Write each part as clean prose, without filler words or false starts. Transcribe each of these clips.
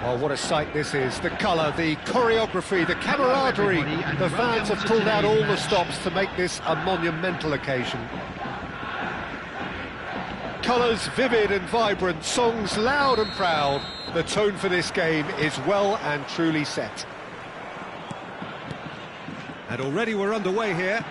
Oh, what a sight this is. The colour, the choreography, the camaraderie. The fans have pulled out all the stops to make this a monumental occasion. Colours vivid and vibrant, songs loud and proud. The tone for this game is well and truly set. And already we're underway here.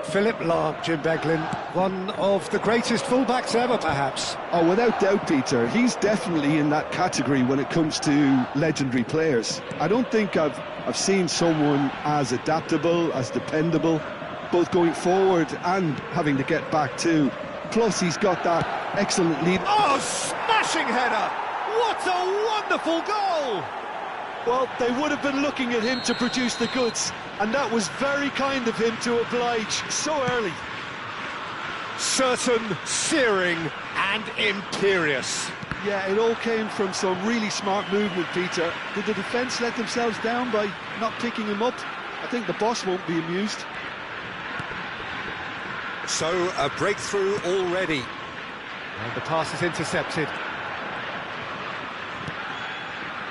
Philip Lahm, Jim Beglin, one of the greatest fullbacks ever, perhaps. Oh, without doubt, Peter. He's definitely in that category when it comes to legendary players. I don't think I've seen someone as adaptable, as dependable, both going forward and having to get back too. Plus, he's got that excellent lead. Oh, smashing header! What a wonderful goal! Well, they would have been looking at him to produce the goods, and that was very kind of him to oblige so early. Certain, searing and imperious. Yeah, it all came from some really smart movement, Peter. Did the defence let themselves down by not picking him up? I think the boss won't be amused. So, a breakthrough already. And the pass is intercepted.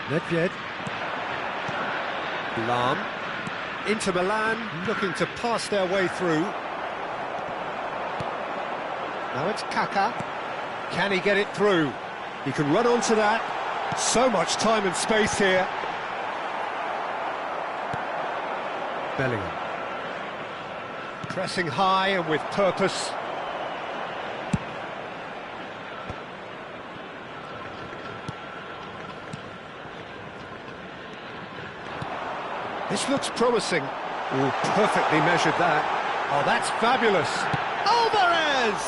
Nedved. Lahm. Inter Milan looking to pass their way through. Now it's Kaka. Can he get it through? He can run onto that. So much time and space here. Bellingham. Pressing high and with purpose. This looks promising. Oh, perfectly measured that. Oh, that's fabulous. Alvarez!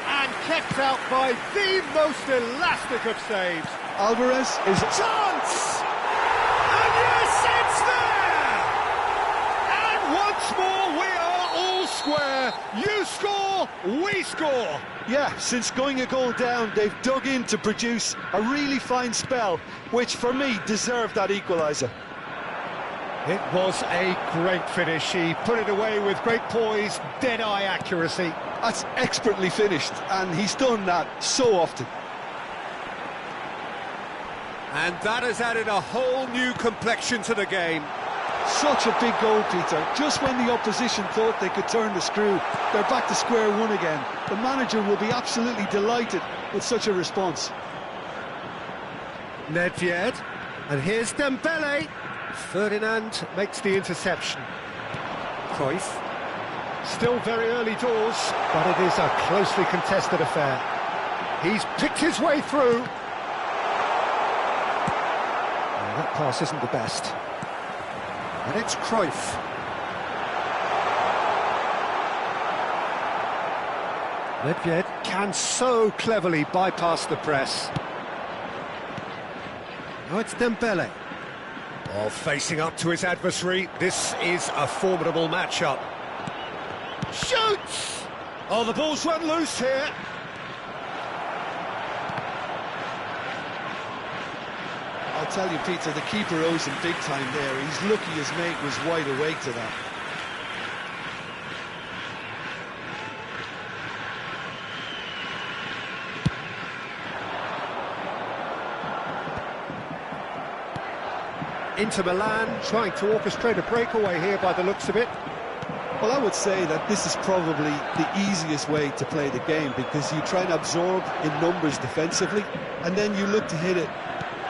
And kept out by the most elastic of saves. Alvarez is... Chance! And yes, it's there! And once more we are all square. You score, we score. Yeah, since going a goal down, they've dug in to produce a really fine spell, which for me deserved that equaliser. It was a great finish. He put it away with great poise, dead-eye accuracy. That's expertly finished, and he's done that so often. And that has added a whole new complexion to the game. Such a big goal, Peter. Just when the opposition thought they could turn the screw, they're back to square one again. The manager will be absolutely delighted with such a response. Nedved, and here's Dembele. Ferdinand makes the interception. Cruyff. Still very early doors, but it is a closely contested affair. He's picked his way through. And that pass isn't the best. And it's Cruyff. Nedved can so cleverly bypass the press. Now it's Dembele. Oh, facing up to his adversary, this is a formidable matchup. Shoots! Oh, the ball's run loose here. I'll tell you, Peter, the keeper owes him big time there. He's lucky his mate was wide awake to that. Inter Milan trying to orchestrate a breakaway here by the looks of it. Well, I would say that this is probably the easiest way to play the game, because you try and absorb in numbers defensively, and then you look to hit it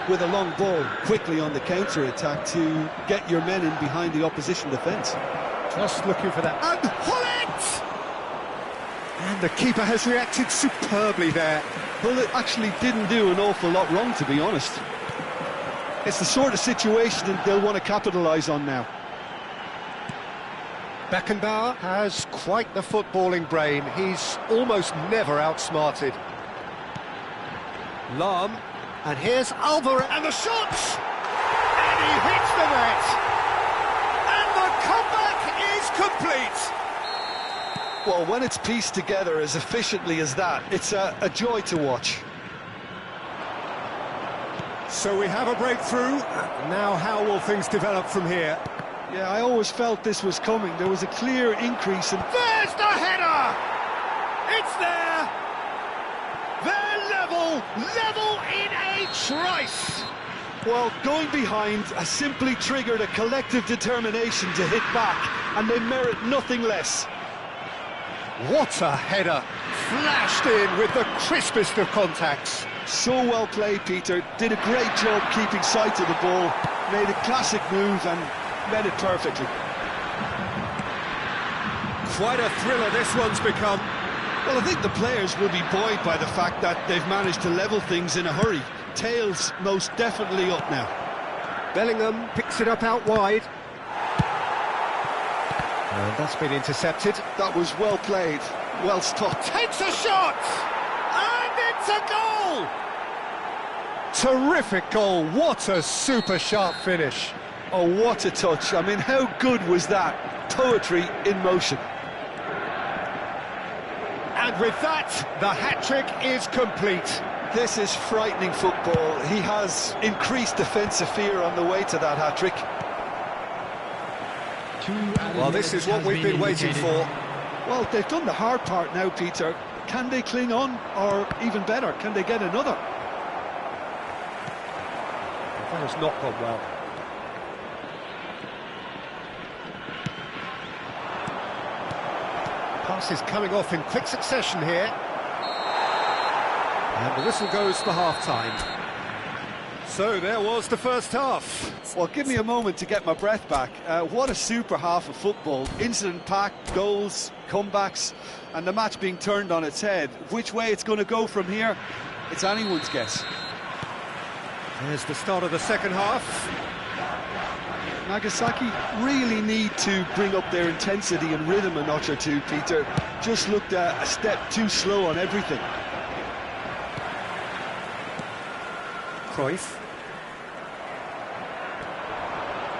with a long ball quickly on the counter-attack to get your men in behind the opposition defence. Just looking for that. And Hullet! And the keeper has reacted superbly there. Hullet actually didn't do an awful lot wrong, to be honest. It's the sort of situation that they'll want to capitalise on now. Beckenbauer has quite the footballing brain. He's almost never outsmarted. Lahm, and here's Alvarez, and the shots! And he hits the net! And the comeback is complete! Well, when it's pieced together as efficiently as that, it's a joy to watch. So we have a breakthrough. Now how will things develop from here? Yeah, I always felt this was coming. There was a clear increase in... There's the header! It's there! They're level in a Beats Rice! Well, going behind has simply triggered a collective determination to hit back, and they merit nothing less. What a header! Flashed in with the crispest of contacts. So well played, Peter. Did a great job keeping sight of the ball, made a classic move and met it perfectly. Quite a thriller this one's become. Well, I think the players will be buoyed by the fact that they've managed to level things in a hurry. Tails most definitely up now. Bellingham picks it up out wide. And that's been intercepted. That was well played, well stopped. Takes a shot! And it's a goal! Terrific goal, what a super sharp finish. Oh, what a touch. I mean, how good was that? Poetry in motion. And with that, the hat-trick is complete. This is frightening football. He has increased defensive fear on the way to that hat-trick. Well, this is what we've been waiting for. Well, they've done the hard part now, Peter. Can they cling on, or even better, can they get another? That has not gone well. Pass is coming off in quick succession here. And the whistle goes for half-time. So there was the first half. Well, give me a moment to get my breath back. What a super half of football. Incident-packed, goals, comebacks, and the match being turned on its head. Which way it's going to go from here, it's anyone's guess. There's the start of the second half. Nagasaki really need to bring up their intensity and rhythm a notch or two, Peter. Just looked a step too slow on everything. Cruyff.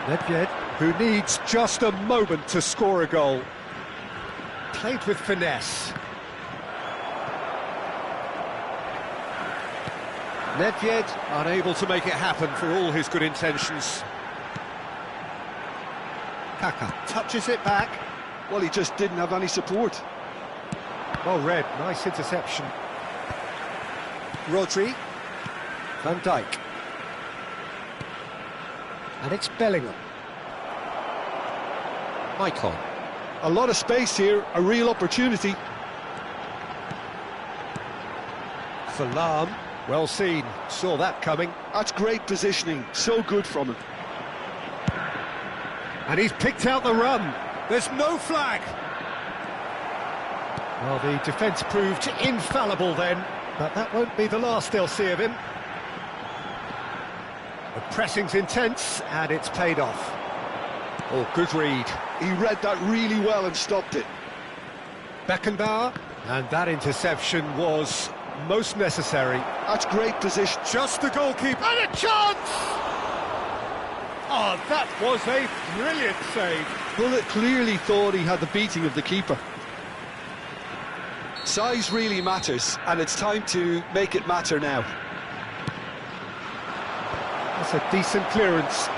Nedved, who needs just a moment to score a goal. Played with finesse. Nedved unable to make it happen for all his good intentions. Kaka touches it back. Well, he just didn't have any support. Well read, nice interception. Rodri. Van Dijk. And it's Bellingham. Icon. A lot of space here, a real opportunity. Salam. Well seen, saw that coming. That's great positioning, so good from him. And he's picked out the run. There's no flag. Well, the defence proved infallible then, but that won't be the last they'll see of him. The pressing's intense, and it's paid off. Oh, good read. He read that really well and stopped it. Beckenbauer, and that interception was most necessary. That's great position. Just the goalkeeper, and a chance! Oh, that was a brilliant save. Bullet clearly thought he had the beating of the keeper. Size really matters, and it's time to make it matter now. That's a decent clearance.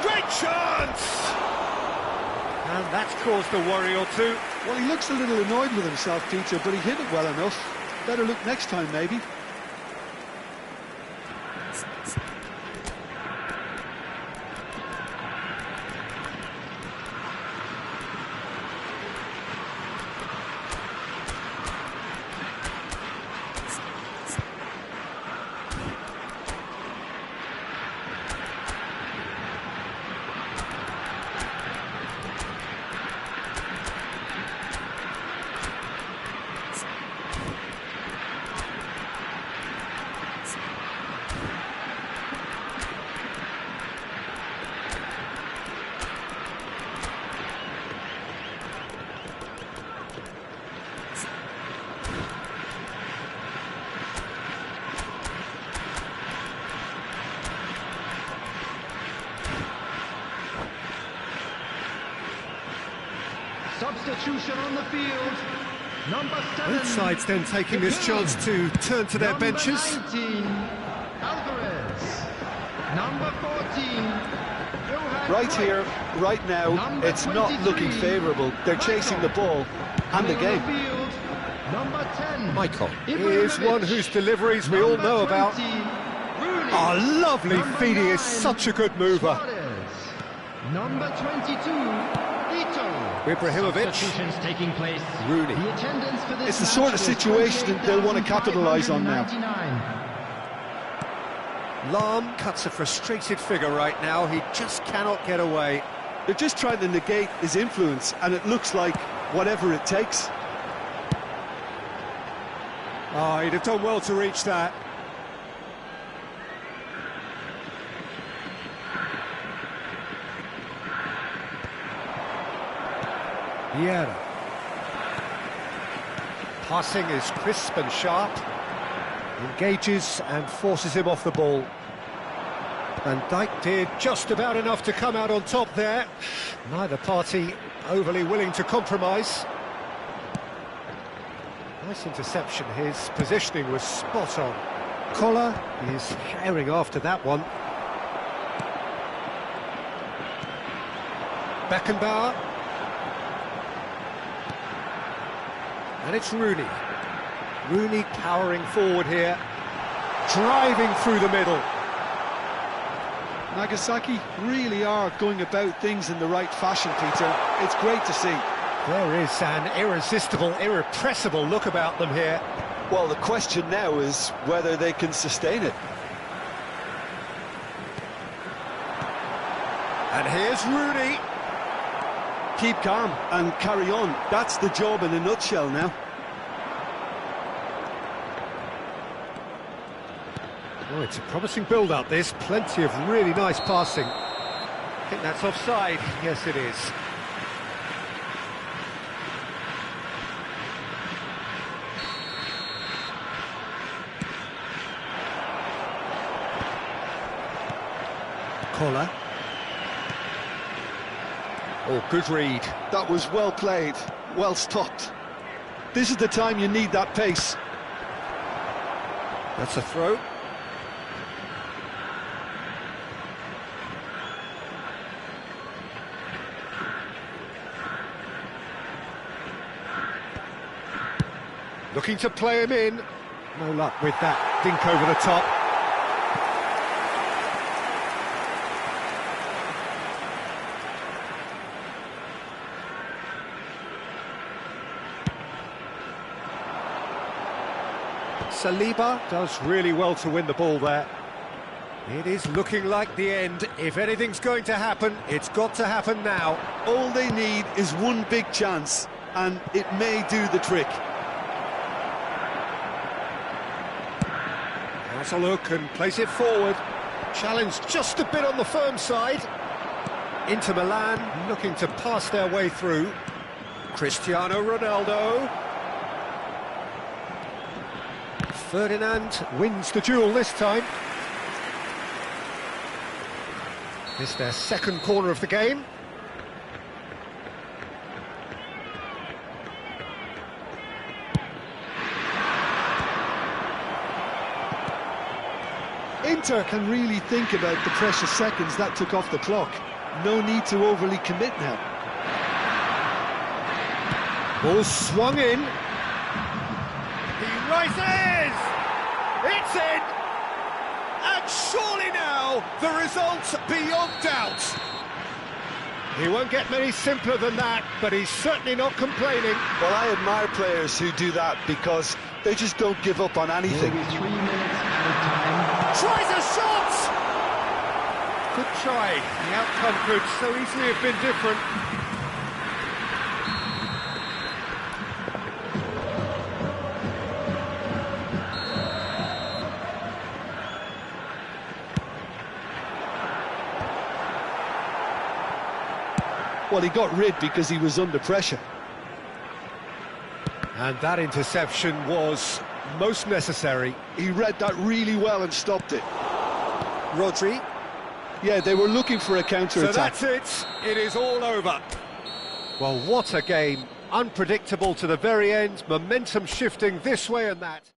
Great chance! And that's caused a worry or two. Well, he looks a little annoyed with himself, Peter, but he hit it well enough. Better look next time, maybe. Substitution on the field. Number 7. Both sides then taking this chance to turn to their benches. Number 19, Alvarez. Number 14, Right here, right now, it's not looking favourable. They're chasing the ball and the game. Number 10. Michael. Here's one whose deliveries we all know about. Oh, lovely feed, he is such a good mover. Number 22, Ito. Ibrahimovic. Taking place. Rooney. The attendance for this It's the sort of situation that they'll want to capitalise on now. Lahm cuts a frustrated figure right now, he just cannot get away. They're just trying to negate his influence, and it looks like whatever it takes. Oh, he'd have done well to reach that. Vieira. Passing is crisp and sharp. Engages and forces him off the ball. Van Dijk did just about enough to come out on top there. Neither party overly willing to compromise. Nice interception, his positioning was spot on. Collar is herring after that one. Beckenbauer. And it's Rooney. Rooney powering forward here, driving through the middle. Nagasaki really are going about things in the right fashion, Peter. It's great to see. There is an irresistible, irrepressible look about them here. Well, the question now is whether they can sustain it. And here's Rooney. Keep calm and carry on. That's the job in a nutshell now. Oh, it's a promising build-up, this. Plenty of really nice passing. I think that's offside. Yes, it is. Collar. Oh, good read. That was well played, well stopped. This is the time you need that pace. That's a throw. Looking to play him in. No luck with that dink over the top. Saliba does really well to win the ball there. It is looking like the end. If anything's going to happen, it's got to happen now. All they need is one big chance, and it may do the trick. Has a look and plays it forward. Challenged just a bit on the firm side. Inter Milan looking to pass their way through. Cristiano Ronaldo. Ferdinand wins the duel this time. It's their second corner of the game. Inter can really think about the precious seconds that took off the clock. No need to overly commit now. Ball swung in. He rises! It's in! And surely now, the result's beyond doubt. He won't get many simpler than that, but he's certainly not complaining. Well, I admire players who do that because they just don't give up on anything. Maybe 3 minutes out of time. Tries a shot! Good try. The outcome could so easily have been different. Well, he got rid because he was under pressure. And that interception was most necessary. He read that really well and stopped it. Rodri. Yeah, they were looking for a counter-attack. So that's it. It is all over. Well, what a game. Unpredictable to the very end. Momentum shifting this way and that.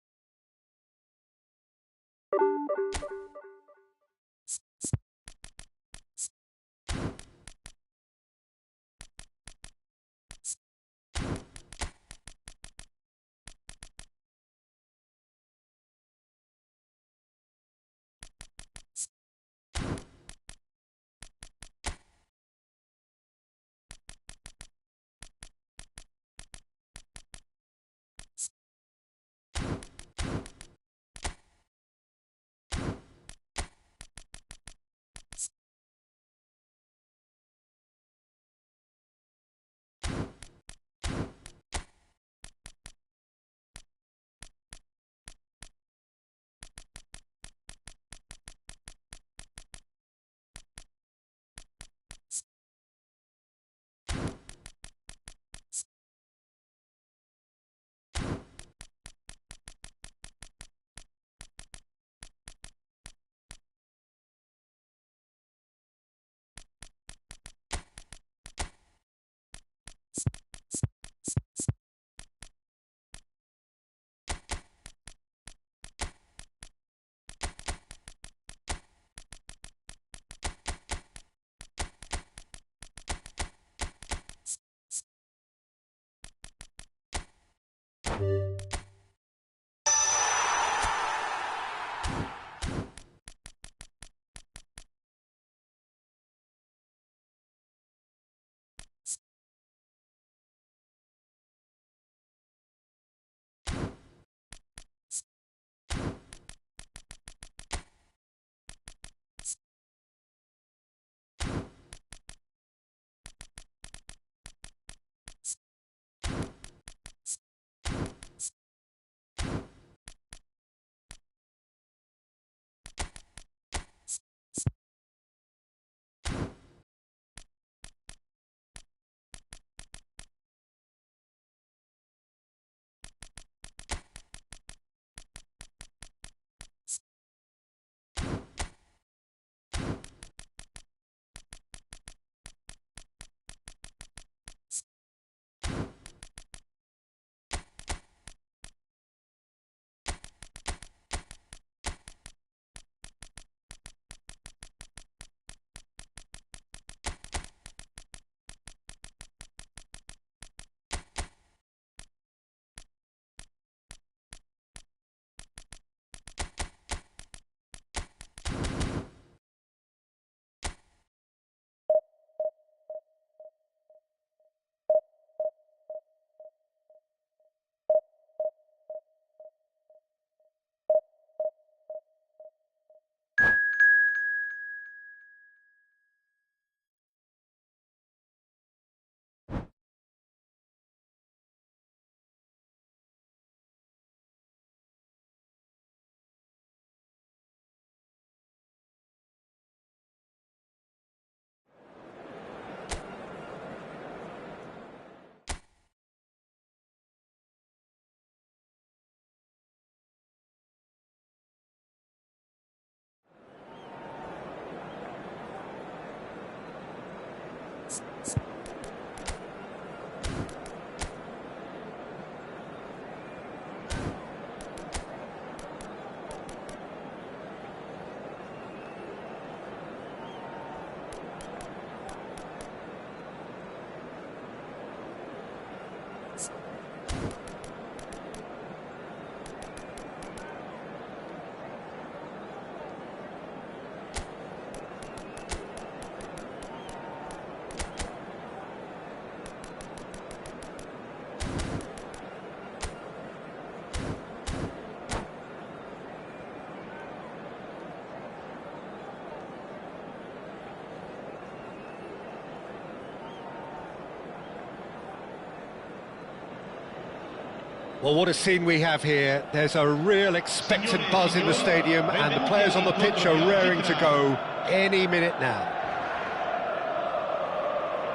Well, what a scene we have here. There's a real expectant buzz in the stadium, and the players on the pitch are raring to go any minute now.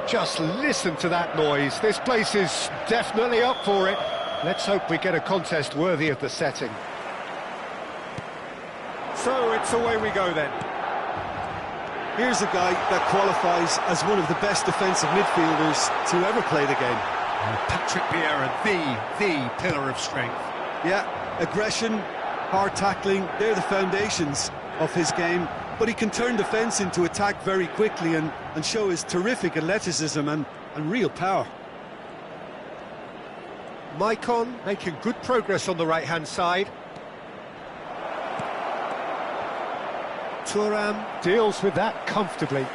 Just listen to that noise. This place is definitely up for it. Let's hope we get a contest worthy of the setting. So it's away we go then. Here's a guy that qualifies as one of the best defensive midfielders to ever play the game. Patrick Vieira, the pillar of strength. Yeah, aggression, hard tackling, they're the foundations of his game. But he can turn defence into attack very quickly and show his terrific athleticism and real power. Maicon making good progress on the right-hand side. Thuram deals with that comfortably.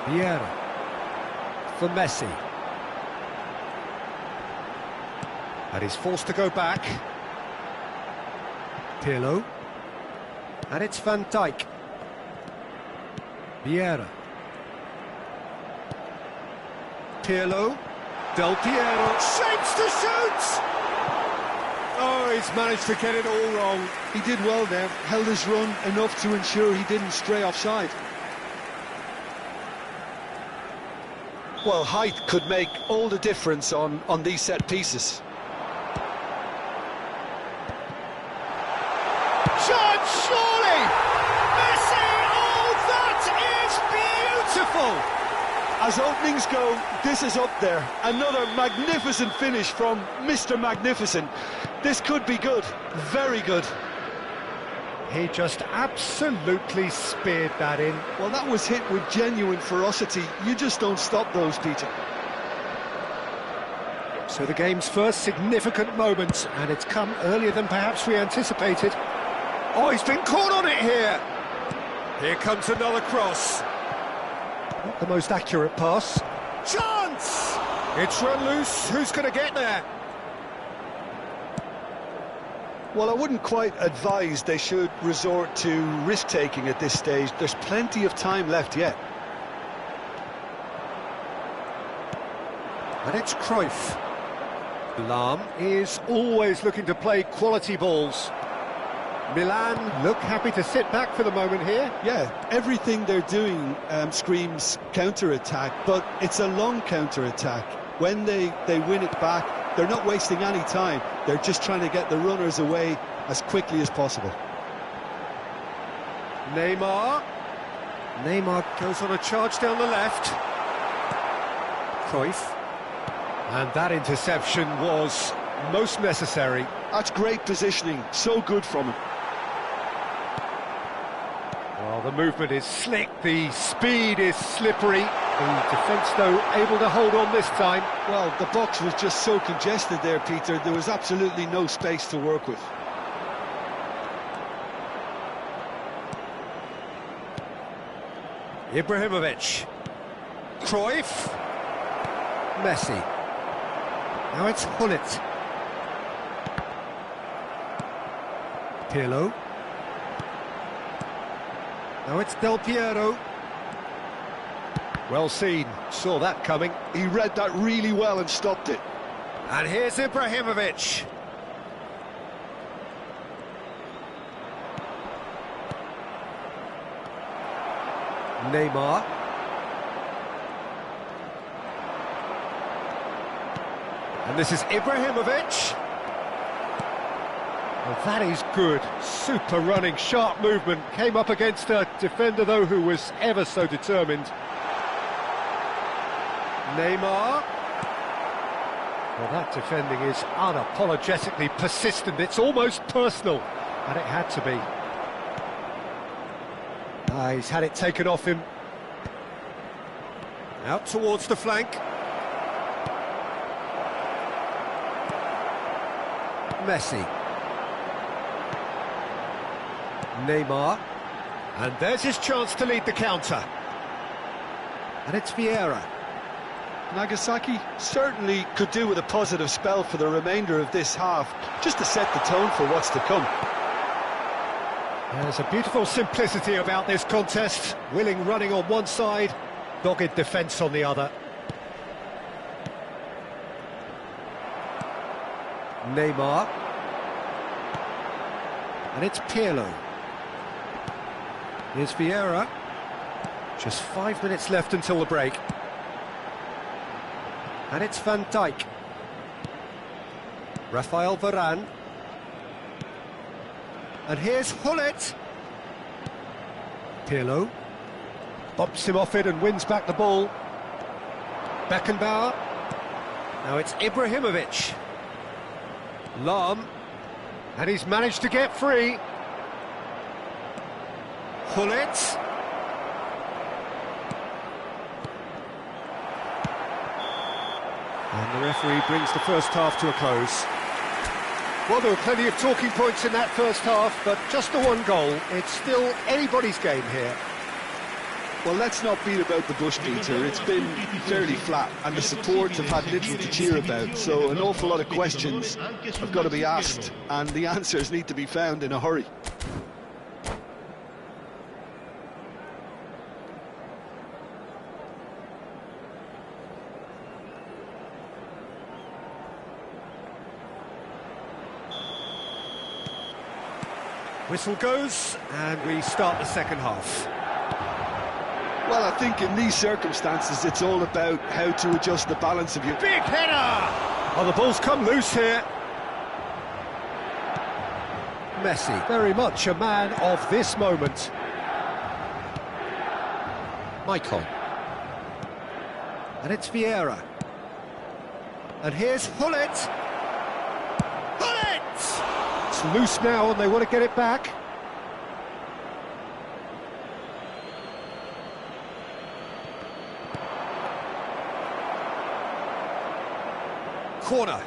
Vieira for Messi. And he's forced to go back. Pirlo. And it's Van Dijk. Vieira. Pirlo. Del Piero shapes to shoot! Oh, he's managed to get it all wrong. He did well there, held his run enough to ensure he didn't stray offside. Well, height could make all the difference on these set pieces. Shot, surely! Messi! Oh, that is beautiful! As openings go, this is up there. Another magnificent finish from Mr. Magnificent. This could be good, very good. He just absolutely speared that in. Well, that was hit with genuine ferocity. You just don't stop those, Peter. So the game's first significant moment, and it's come earlier than perhaps we anticipated. Oh, he's been caught on it here! Here comes another cross. Not the most accurate pass. Chance! It's run loose, who's going to get there? Well, I wouldn't quite advise they should resort to risk-taking at this stage. There's plenty of time left yet. And it's Cruyff. Lahm is always looking to play quality balls. Milan look happy to sit back for the moment here. Yeah, everything they're doing screams counter-attack, but it's a long counter-attack. When they win it back, they're not wasting any time. They're just trying to get the runners away as quickly as possible. Neymar goes on a charge down the left. Cruyff. And that interception was most necessary. That's great positioning, so good from him. Well, the movement is slick, the speed is slippery. The defence, though, able to hold on this time. Well, the box was just so congested there, Peter. There was absolutely no space to work with. Ibrahimovic. Cruyff. Messi. Now it's Hullet. Pirlo. Now it's Del Piero. Well seen, saw that coming. He read that really well and stopped it. And here's Ibrahimovic. Neymar. And this is Ibrahimovic. Well, that is good. Super running, sharp movement. Came up against a defender, though, who was ever so determined. Neymar. Well, that defending is unapologetically persistent. It's almost personal, and it had to be. He's had it taken off him. Out towards the flank. Messi. Neymar. And there's his chance to lead the counter. And it's Vieira. Nagasaki certainly could do with a positive spell for the remainder of this half, just to set the tone for what's to come. There's a beautiful simplicity about this contest. Willing running on one side, dogged defence on the other. Neymar. And it's Pirlo. Here's Vieira. Just 5 minutes left until the break. And it's Van Dijk. Rafael Varane. And here's Hullet. Pirlo. Bumps him off it and wins back the ball. Beckenbauer. Now it's Ibrahimovic. Lahm. And he's managed to get free. Hullet. And the referee brings the first half to a close. Well, there were plenty of talking points in that first half, but just the one goal. It's still anybody's game here. Well, let's not beat about the bush, Peter. It's been fairly flat, and the supports have had little to cheer about, so an awful lot of questions have got to be asked, and the answers need to be found in a hurry. Whistle goes, and we start the second half. Well, I think in these circumstances, it's all about how to adjust the balance of your... Big header! Oh, the ball's come loose here. Messi, very much a man of this moment. Maicon. And it's Vieira. And here's Hullet. Hullet! It's loose now, and they want to get it back. corner.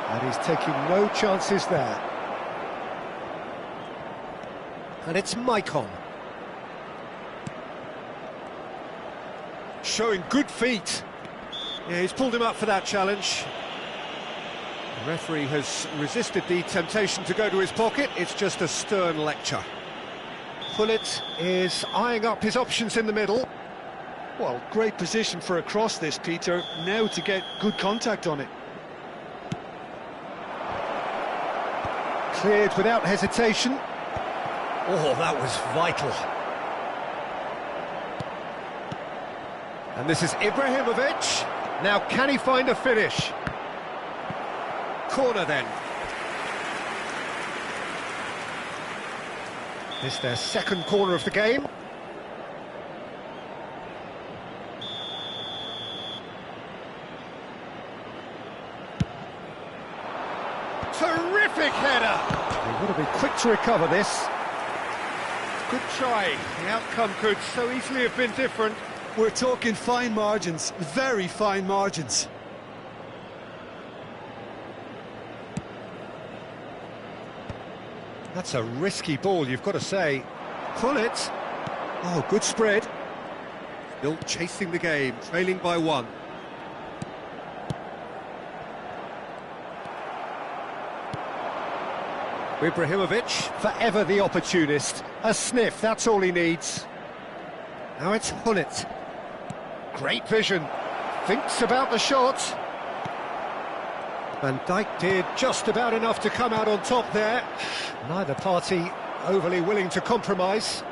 And he's taking no chances there. And it's Maicon. Showing good feet. Yeah, he's pulled him up for that challenge. The referee has resisted the temptation to go to his pocket. It's just a stern lecture. Pullet is eyeing up his options in the middle. Well, great position for a cross this, Peter. Now to get good contact on it. Cleared without hesitation. Oh, that was vital. And this is Ibrahimovic. Now, can he find a finish? Corner then. This their second corner of the game. Terrific header! He would have been quick to recover this. Good try. The outcome could so easily have been different. We're talking fine margins, very fine margins. That's a risky ball, you've got to say. Pull it. Oh, good spread. Still chasing the game, trailing by one. Ibrahimovic, forever the opportunist. A sniff, that's all he needs. Now it's Hullet. Great vision. Thinks about the shot. Van Dijk did just about enough to come out on top there. Neither party overly willing to compromise.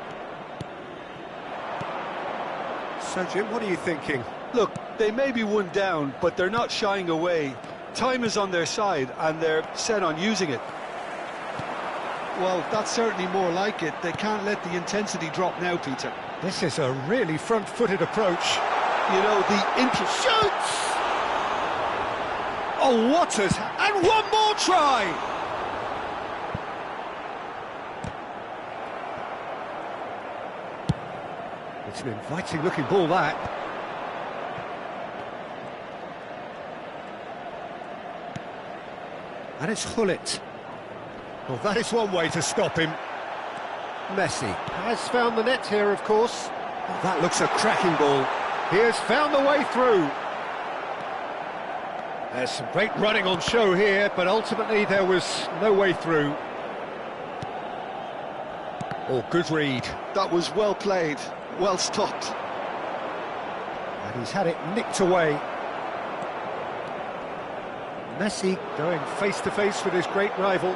So, Jim, what are you thinking? Look, they may be one down, but they're not shying away. Time is on their side, and they're set on using it. Well, that's certainly more like it. They can't let the intensity drop now, Peter. This is a really front-footed approach. You know, the Shoots! Oh, what has... And one more try! It's an inviting-looking ball, that. And it's Hullet. Well, that is one way to stop him. Messi has found the net here, of course. Oh, that looks a cracking ball. He has found the way through. There's some great running on show here, but ultimately there was no way through. Oh, good read. That was well played, well stopped. And he's had it nicked away. Messi going face-to-face with his great rival.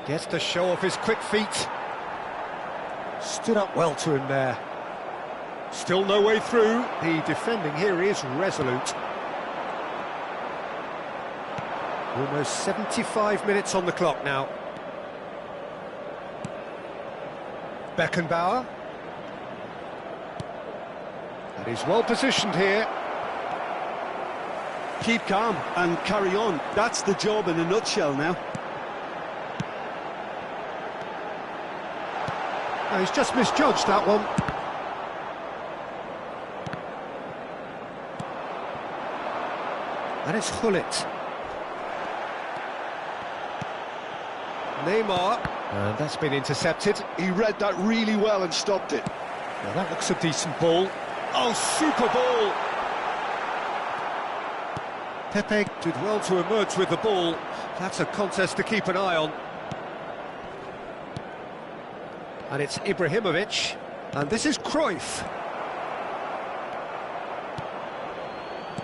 Gets to show off his quick feet. Stood up well to him there. Still no way through. The defending here is resolute. Almost 75 minutes on the clock now. Beckenbauer. And he's well positioned here. Keep calm and carry on. That's the job in a nutshell now. Oh, he's just misjudged that one. And it's Hullet. Neymar. And that's been intercepted. He read that really well and stopped it. Well, that looks a decent ball. Oh, super ball! Pepe did well to emerge with the ball. That's a contest to keep an eye on. And it's Ibrahimovic. And this is Cruyff.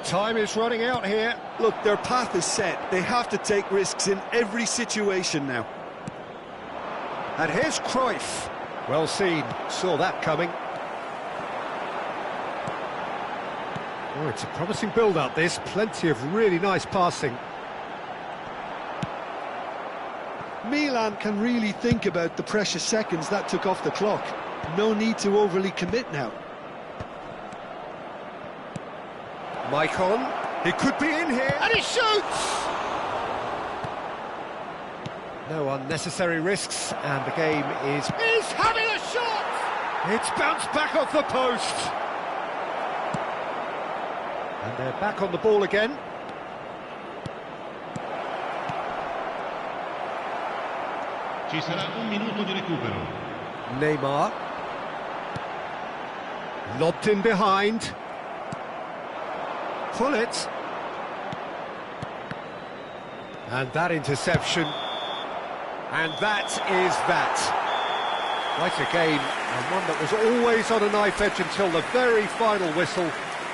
Time is running out here. Look, their path is set. They have to take risks in every situation now. And here's Cruyff. Well seen. Saw that coming. Oh, it's a promising build-up, this. Plenty of really nice passing. Milan can really think about the precious seconds that took off the clock. No need to overly commit now. Maicon, he could be in here, and he shoots! No unnecessary risks, and the game is... He's having a shot! It's bounced back off the post! And they're back on the ball again. Ci sarà un minuto di recupero. Neymar. Lobbed in behind. Pull it. And that interception. And that is that. Quite a game, and one that was always on a knife edge until the very final whistle.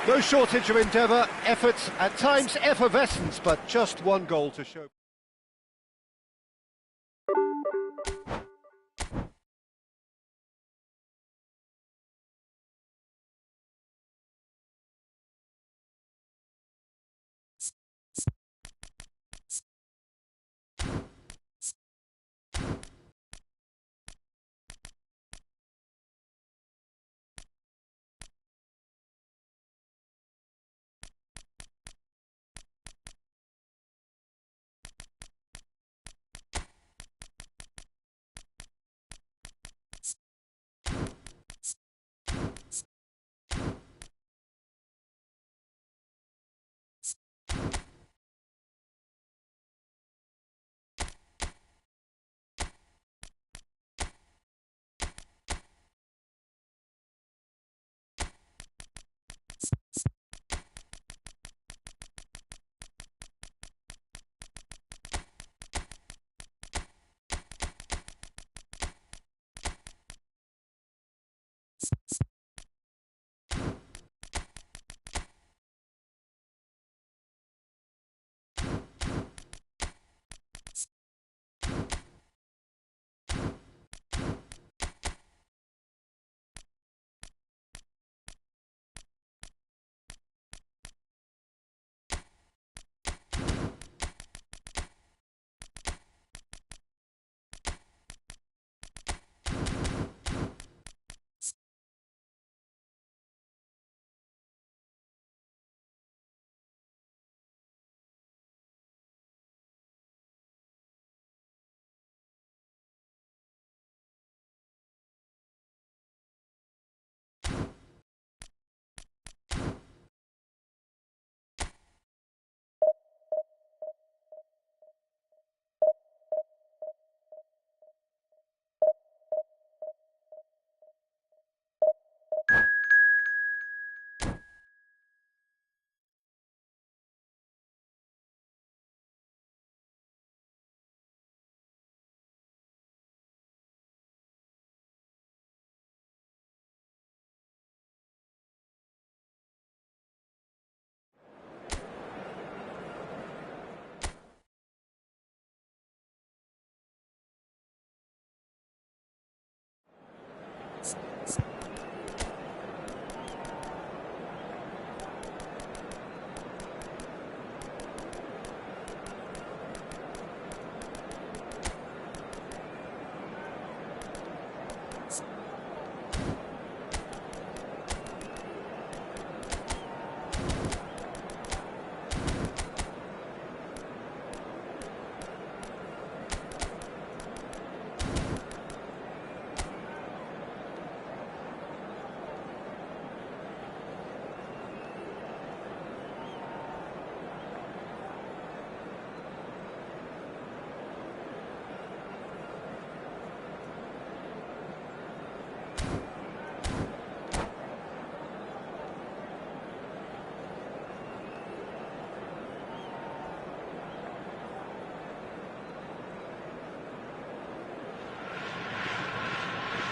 No shortage of endeavour, effort, at times effervescence, but just one goal to show.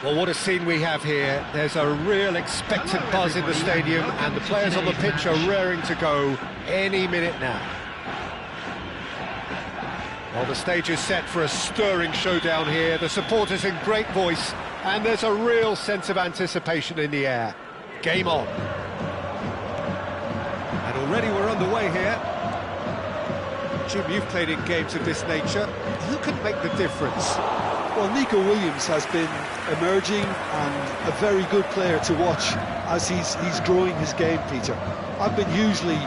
Well, what a scene we have here. There's a real expectant buzz in the stadium, and the players on the pitch are raring to go any minute now. Well, the stage is set for a stirring showdown here. The supporters in great voice, and there's a real sense of anticipation in the air. Game on. And already we're underway here. Jim, you've played in games of this nature. Who can make the difference? Well, Nico Williams has been emerging and a very good player to watch as he's growing his game, Peter. I've been hugely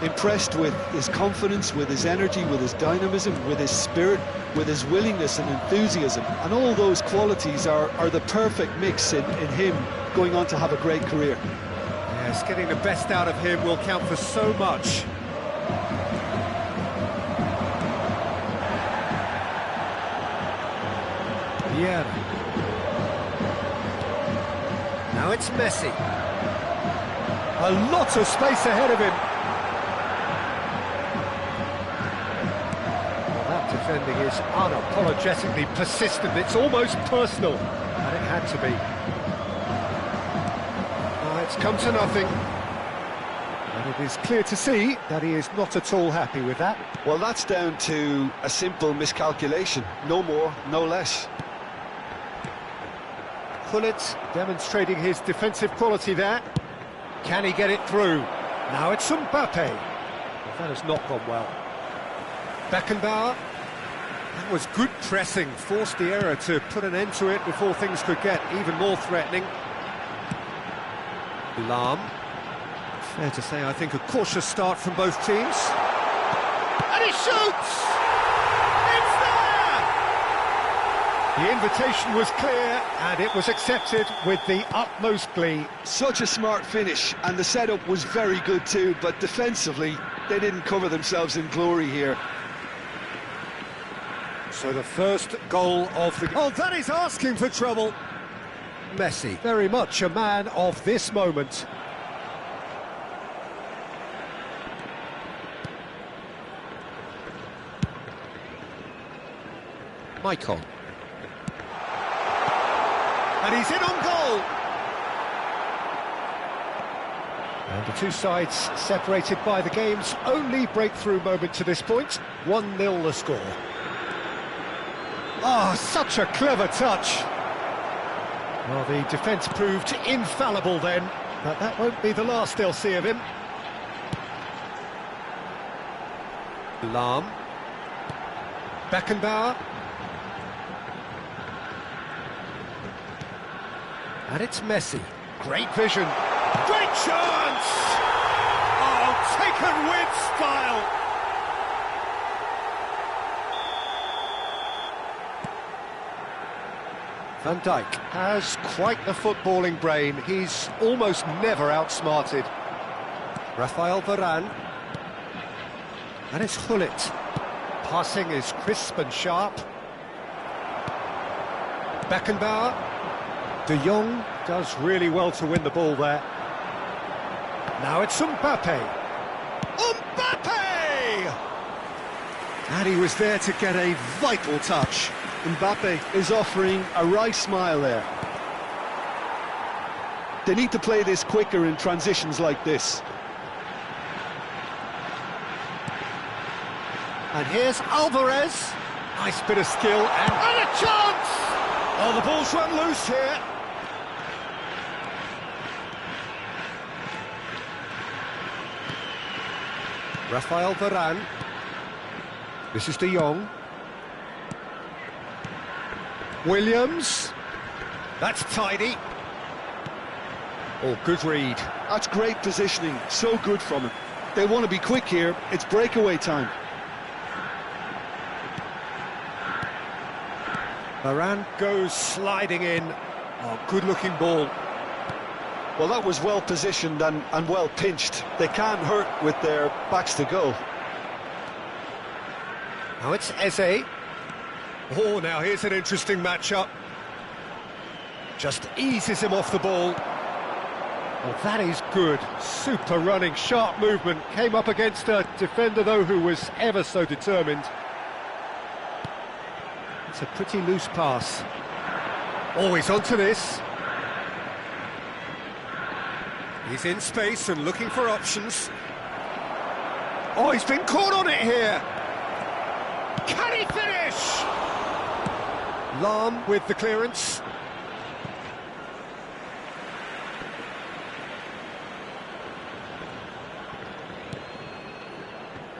impressed with his confidence, with his energy, with his dynamism, with his spirit, with his willingness and enthusiasm. And all those qualities are the perfect mix in him going on to have a great career. Yes, getting the best out of him will count for so much. Yeah. Now it's Messi. A lot of space ahead of him. Well, that defending is unapologetically persistent. It's almost personal, and it had to be. It's come to nothing. And it is clear to see that he is not at all happy with that. Well, that's down to a simple miscalculation. No more, no less. Gullit demonstrating his defensive quality there. Can he get it through? Now it's Mbappe. Well, that has not gone well. Beckenbauer. That was good pressing, forced the error to put an end to it before things could get even more threatening. Lahm. Fair to say, I think, a cautious start from both teams. And he shoots! It's there! The invitation was clear, and it was accepted with the utmost glee. Such a smart finish, and the setup was very good too, but defensively, they didn't cover themselves in glory here. So the first goal of the... Oh, that is asking for trouble! Messi, very much a man of this moment. Maicon. And he's in on goal! And the two sides separated by the game's only breakthrough moment to this point. 1-0 the score. Oh, such a clever touch! Well, the defence proved infallible then, but that won't be the last they'll see of him. Lahm. Beckenbauer. And it's Messi. Great vision. Great chance! Oh, taken with style! Van Dijk has quite the footballing brain. He's almost never outsmarted. Rafael Varane. And it's Gullit. Passing is crisp and sharp. Beckenbauer. De Jong does really well to win the ball there. Now it's Mbappe. Mbappe! And he was there to get a vital touch. Mbappe is offering a right smile there. They need to play this quicker in transitions like this. And here's Alvarez. Nice bit of skill and a chance! Oh, the ball's run loose here. Rafael Varane. This is De Jong. Williams. That's tidy. Oh, good read. That's great positioning. So good from him. They want to be quick here. It's breakaway time. Varane goes sliding in. Oh, good-looking ball. Well, that was well positioned and well pinched. They can't hurt with their backs to goal. Now it's Eze. Oh, now here's an interesting matchup. Just eases him off the ball. Well, that is good. Super running, sharp movement. Came up against a defender, though, who was ever so determined. It's a pretty loose pass. Oh, he's onto this. He's in space and looking for options. Oh, he's been caught on it here. Can he finish? Lahm with the clearance.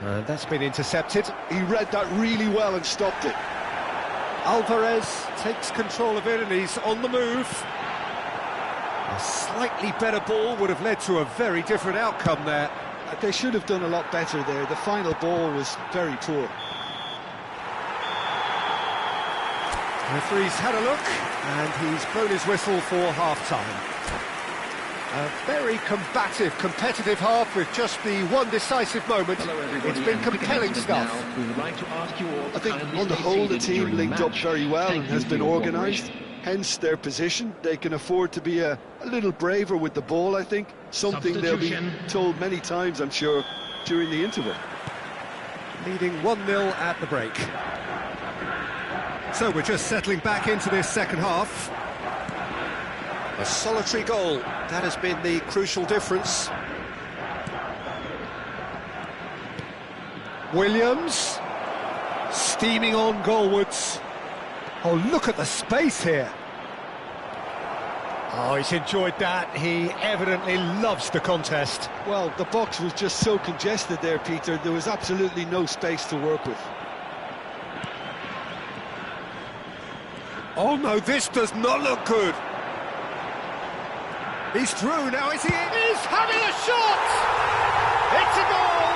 And that's been intercepted. He read that really well and stopped it. Alvarez takes control of it and he's on the move. A slightly better ball would have led to a very different outcome there. They should have done a lot better there. The final ball was very poor. The referee's had a look and he's blown his whistle for half-time. A very combative, competitive half with just the one decisive moment. It's been compelling stuff. I think on the whole the team linked up very well and has been organised. Hence their position. They can afford to be a little braver with the ball, I think. Something they'll be told many times, I'm sure, during the interval. Leading 1-0 at the break. So we're just settling back into this second half. A solitary goal, that has been the crucial difference. Williams, steaming on goalwards. Oh, look at the space here. Oh, he's enjoyed that. He evidently loves the contest. Well, the box was just so congested there, Peter. There was absolutely no space to work with. Oh no, this does not look good. He's through, now is he in? He's having a shot! It's a goal!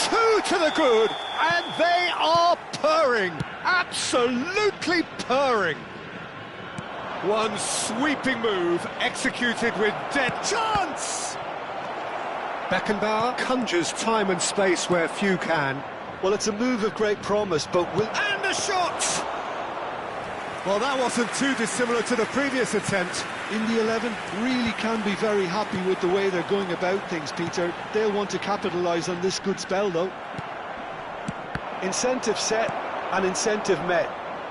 Two to the good, and they are purring, absolutely purring. One sweeping move, executed with dead chance! Beckenbauer conjures time and space where few can. Well, it's a move of great promise, but And a shot! Well, that wasn't too dissimilar to the previous attempt. in the 11 really can be very happy with the way they're going about things, Peter. They'll want to capitalise on this good spell, though. Incentive set and incentive met.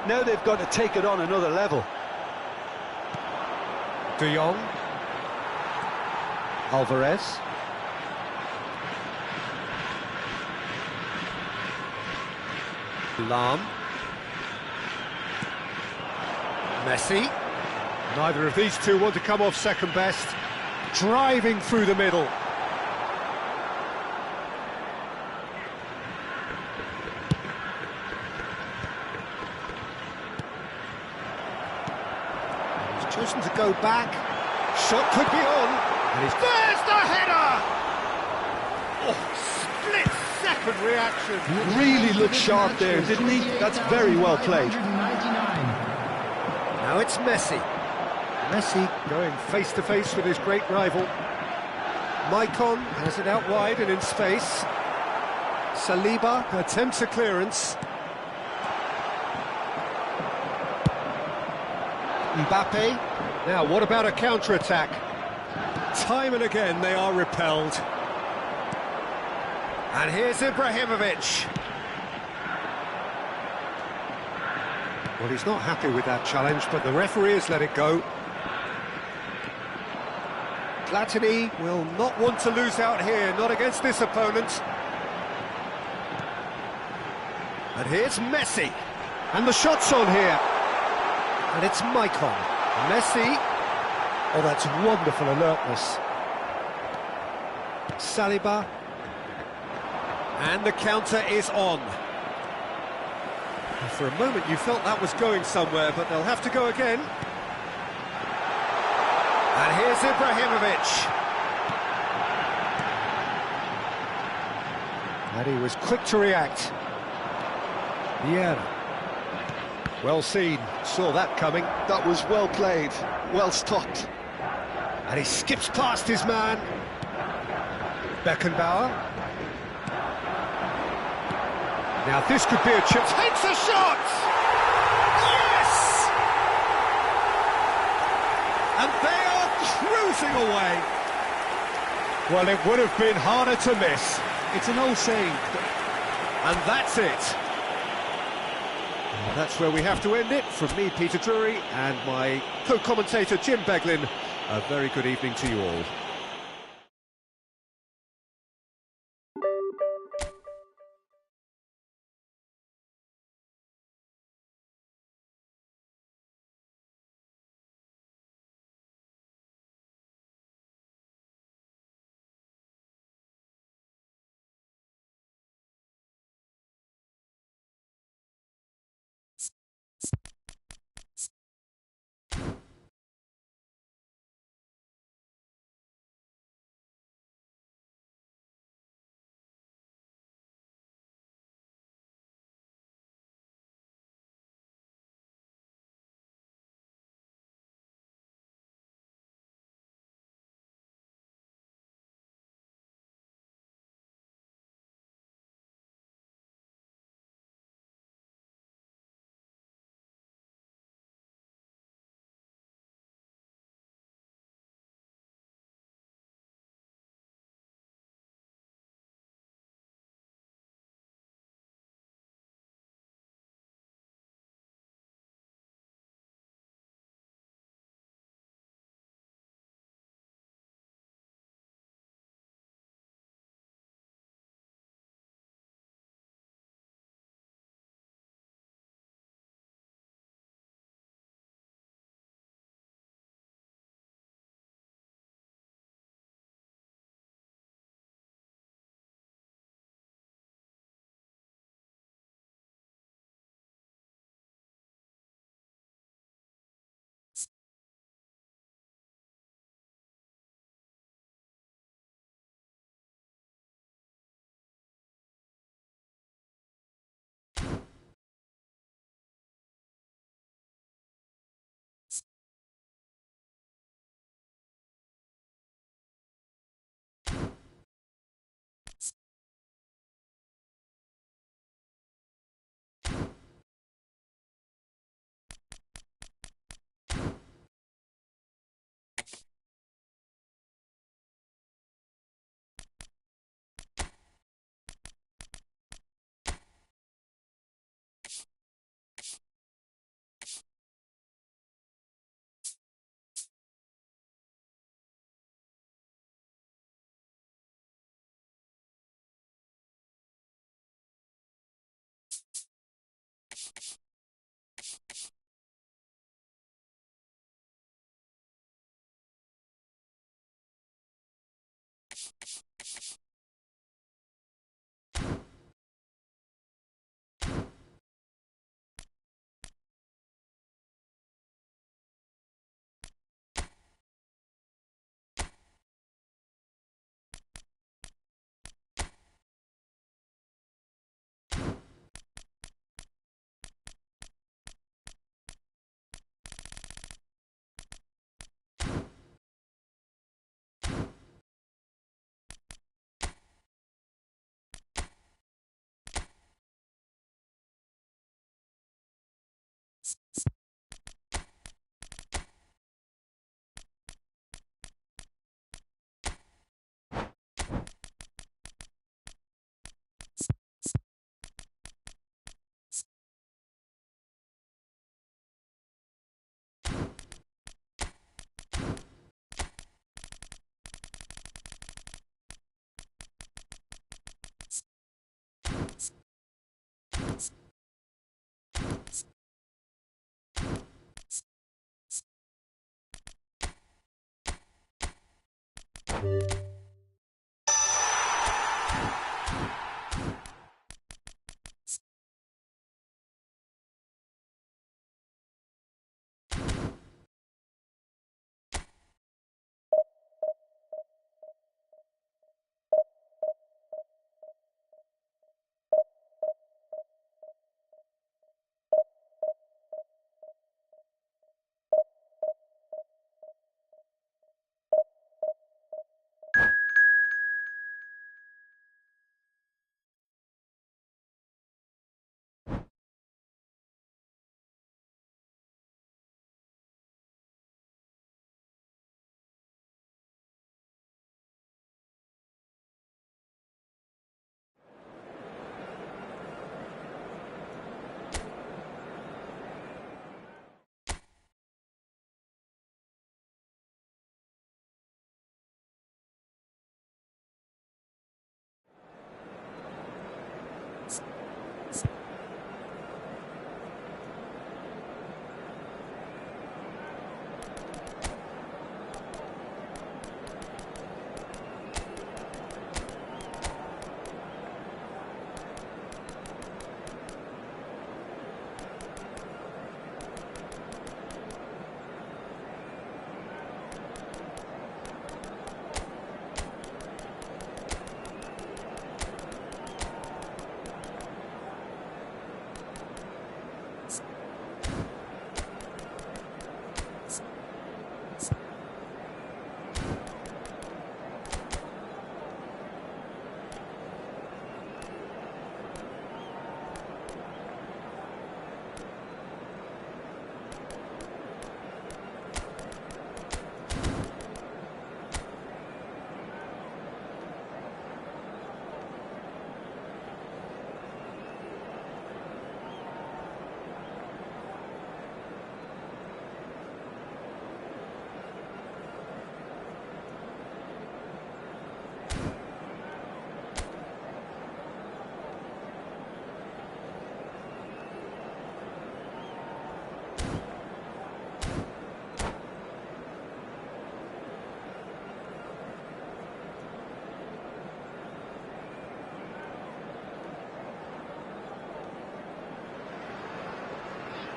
Now they've got to take it on another level. De Jong. Alvarez. Lahm. Messi. Neither of these two want to come off second best. Driving through the middle. He's chosen to go back. Shot could be on. And there's the header! Oh, split-second reaction. Really looked sharp there, didn't he? That's very well played. Now it's Messi. Messi going face-to-face with his great rival. Maicon has it out wide and in space. Saliba attempts a clearance. Mbappe. Now, what about a counter-attack? Time and again they are repelled. And here's Ibrahimovic. Well, he's not happy with that challenge, but the referee has let it go. Platini will not want to lose out here, not against this opponent. And here's Messi. And the shot's on here. And it's Maicon. Messi. Oh, that's wonderful alertness. Saliba. And the counter is on. For a moment you felt that was going somewhere, but they'll have to go again. And here's Ibrahimovic. And he was quick to react. Vieira. Well seen, saw that coming. That was well played, well stopped. And he skips past his man. Beckenbauer. Now this could be a chip. Takes a shot! Yes! And they are cruising away. Well, it would have been harder to miss. It's an old saying. And that's it. That's where we have to end it. From me, Peter Drury, and my co-commentator, Jim Beglin. A very good evening to you all.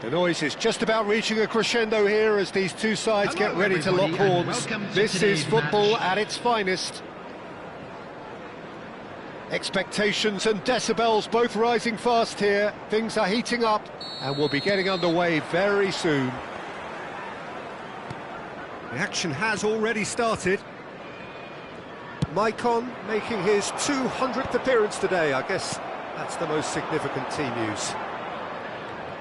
The noise is just about reaching a crescendo here as these two sides get ready to lock horns. This is football at its finest. Expectations and decibels both rising fast here. Things are heating up and we'll be getting underway very soon. The action has already started. Maicon making his 200th appearance today. I guess that's the most significant team news.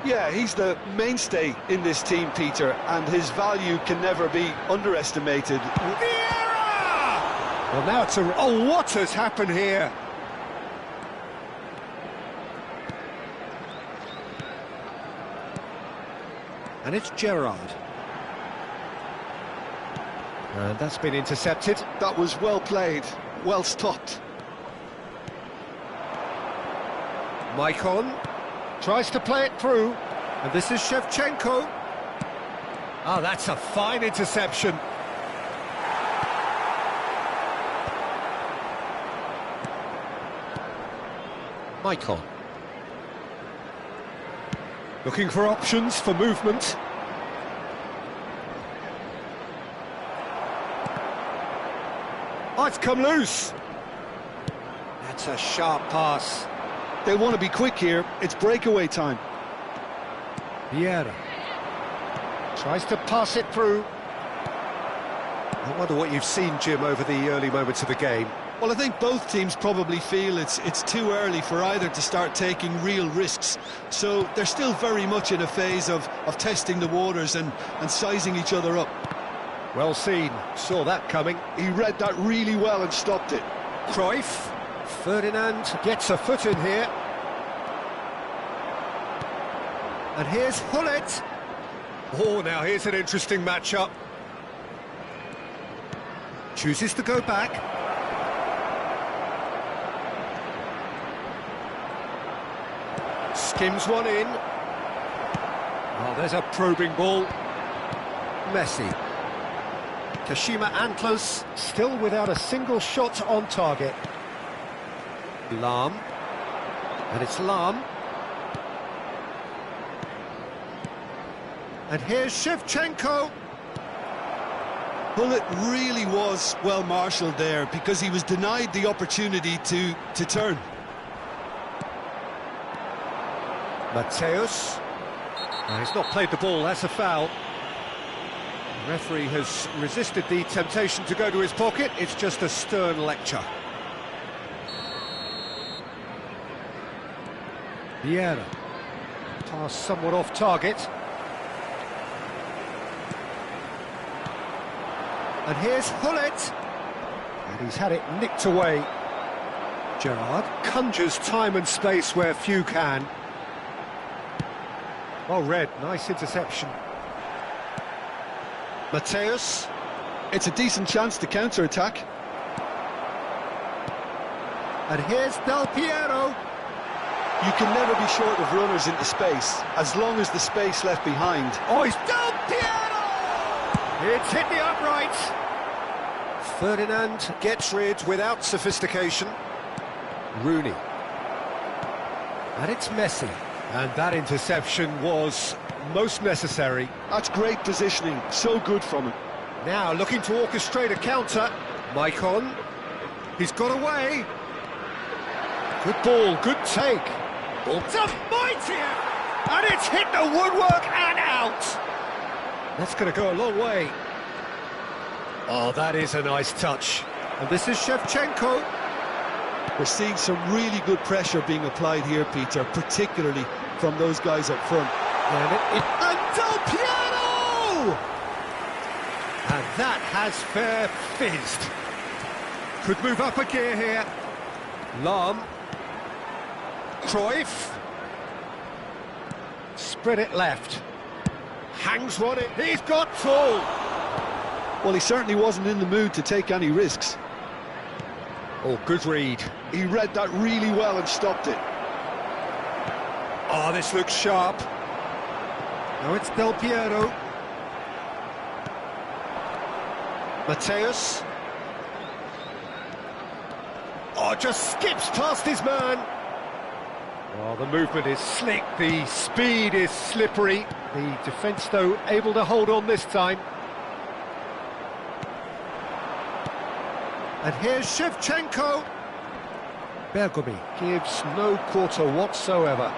Yeah, he's the mainstay in this team, Peter, and his value can never be underestimated. Vieira! Well, now it's a... Oh, what has happened here? And it's Gerrard. And that's been intercepted. That was well played, well stopped. Maicon tries to play it through, and this is Shevchenko. Oh, that's a fine interception. Maicon. Looking for options for movement. Oh, it's come loose. That's a sharp pass. They want to be quick here. It's breakaway time. Vieira tries to pass it through. I wonder what you've seen, Jim, over the early moments of the game. Well, I think both teams probably feel it's too early for either to start taking real risks. So they're still very much in a phase of testing the waters and sizing each other up. Well seen. Saw that coming. He read that really well and stopped it. Cruyff. Ferdinand gets a foot in here. And here's Hullet. Oh, now here's an interesting matchup. Chooses to go back. Skims one in. Oh, there's a probing ball. Messi. Kashima Antlers still without a single shot on target. Lam. And it's Lam. And here's Shevchenko. Well, it really was well marshalled there because he was denied the opportunity to turn. Mateus. He's not played the ball, that's a foul. The referee has resisted the temptation to go to his pocket. It's just a stern lecture. Vieira. Pass somewhat off target. And here's Hullet. And he's had it nicked away. Gerrard conjures time and space where few can. Well read, nice interception. Mateus. It's a decent chance to counter-attack. And here's Del Piero. You can never be short of runners into space, as long as the space left behind. Oh, it's Del Piero! It's hit the uprights. Ferdinand gets rid without sophistication. Rooney. And it's Messi. And that interception was most necessary. That's great positioning, so good from him. Now looking to orchestrate a counter. Maicon. He's got away. Good ball, good take. It's a mighty, and it's hit the woodwork and out. That's going to go a long way. Oh, that is a nice touch. And this is Shevchenko. We're seeing some really good pressure being applied here, Peter, particularly from those guys up front. And Del Piero! And that has fair fizzed. Could move up a gear here. Lam. Cruyff. Spread it left. Hangs one in. He's got full. Well, he certainly wasn't in the mood to take any risks. Oh, good read. He read that really well and stopped it. Oh, this looks sharp. Now it's Del Piero. Mateus. Oh, just skips past his man. Oh, the movement is slick, the speed is slippery. The defence, though, able to hold on this time. And here's Shevchenko. Bergomi gives no quarter whatsoever.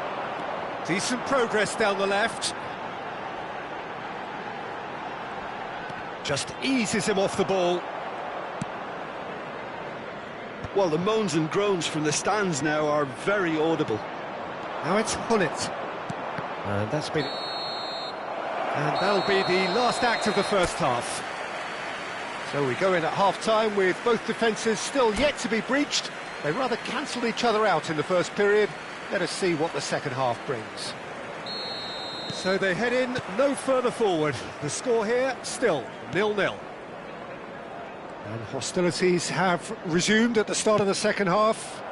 Decent progress down the left. Just eases him off the ball. Well, the moans and groans from the stands now are very audible. Now it's Hullet. And that'll be the last act of the first half. So we go in at half-time with both defences still yet to be breached. They rather cancelled each other out in the first period. Let us see what the second half brings. So they head in no further forward. The score here still 0-0. And hostilities have resumed at the start of the second half.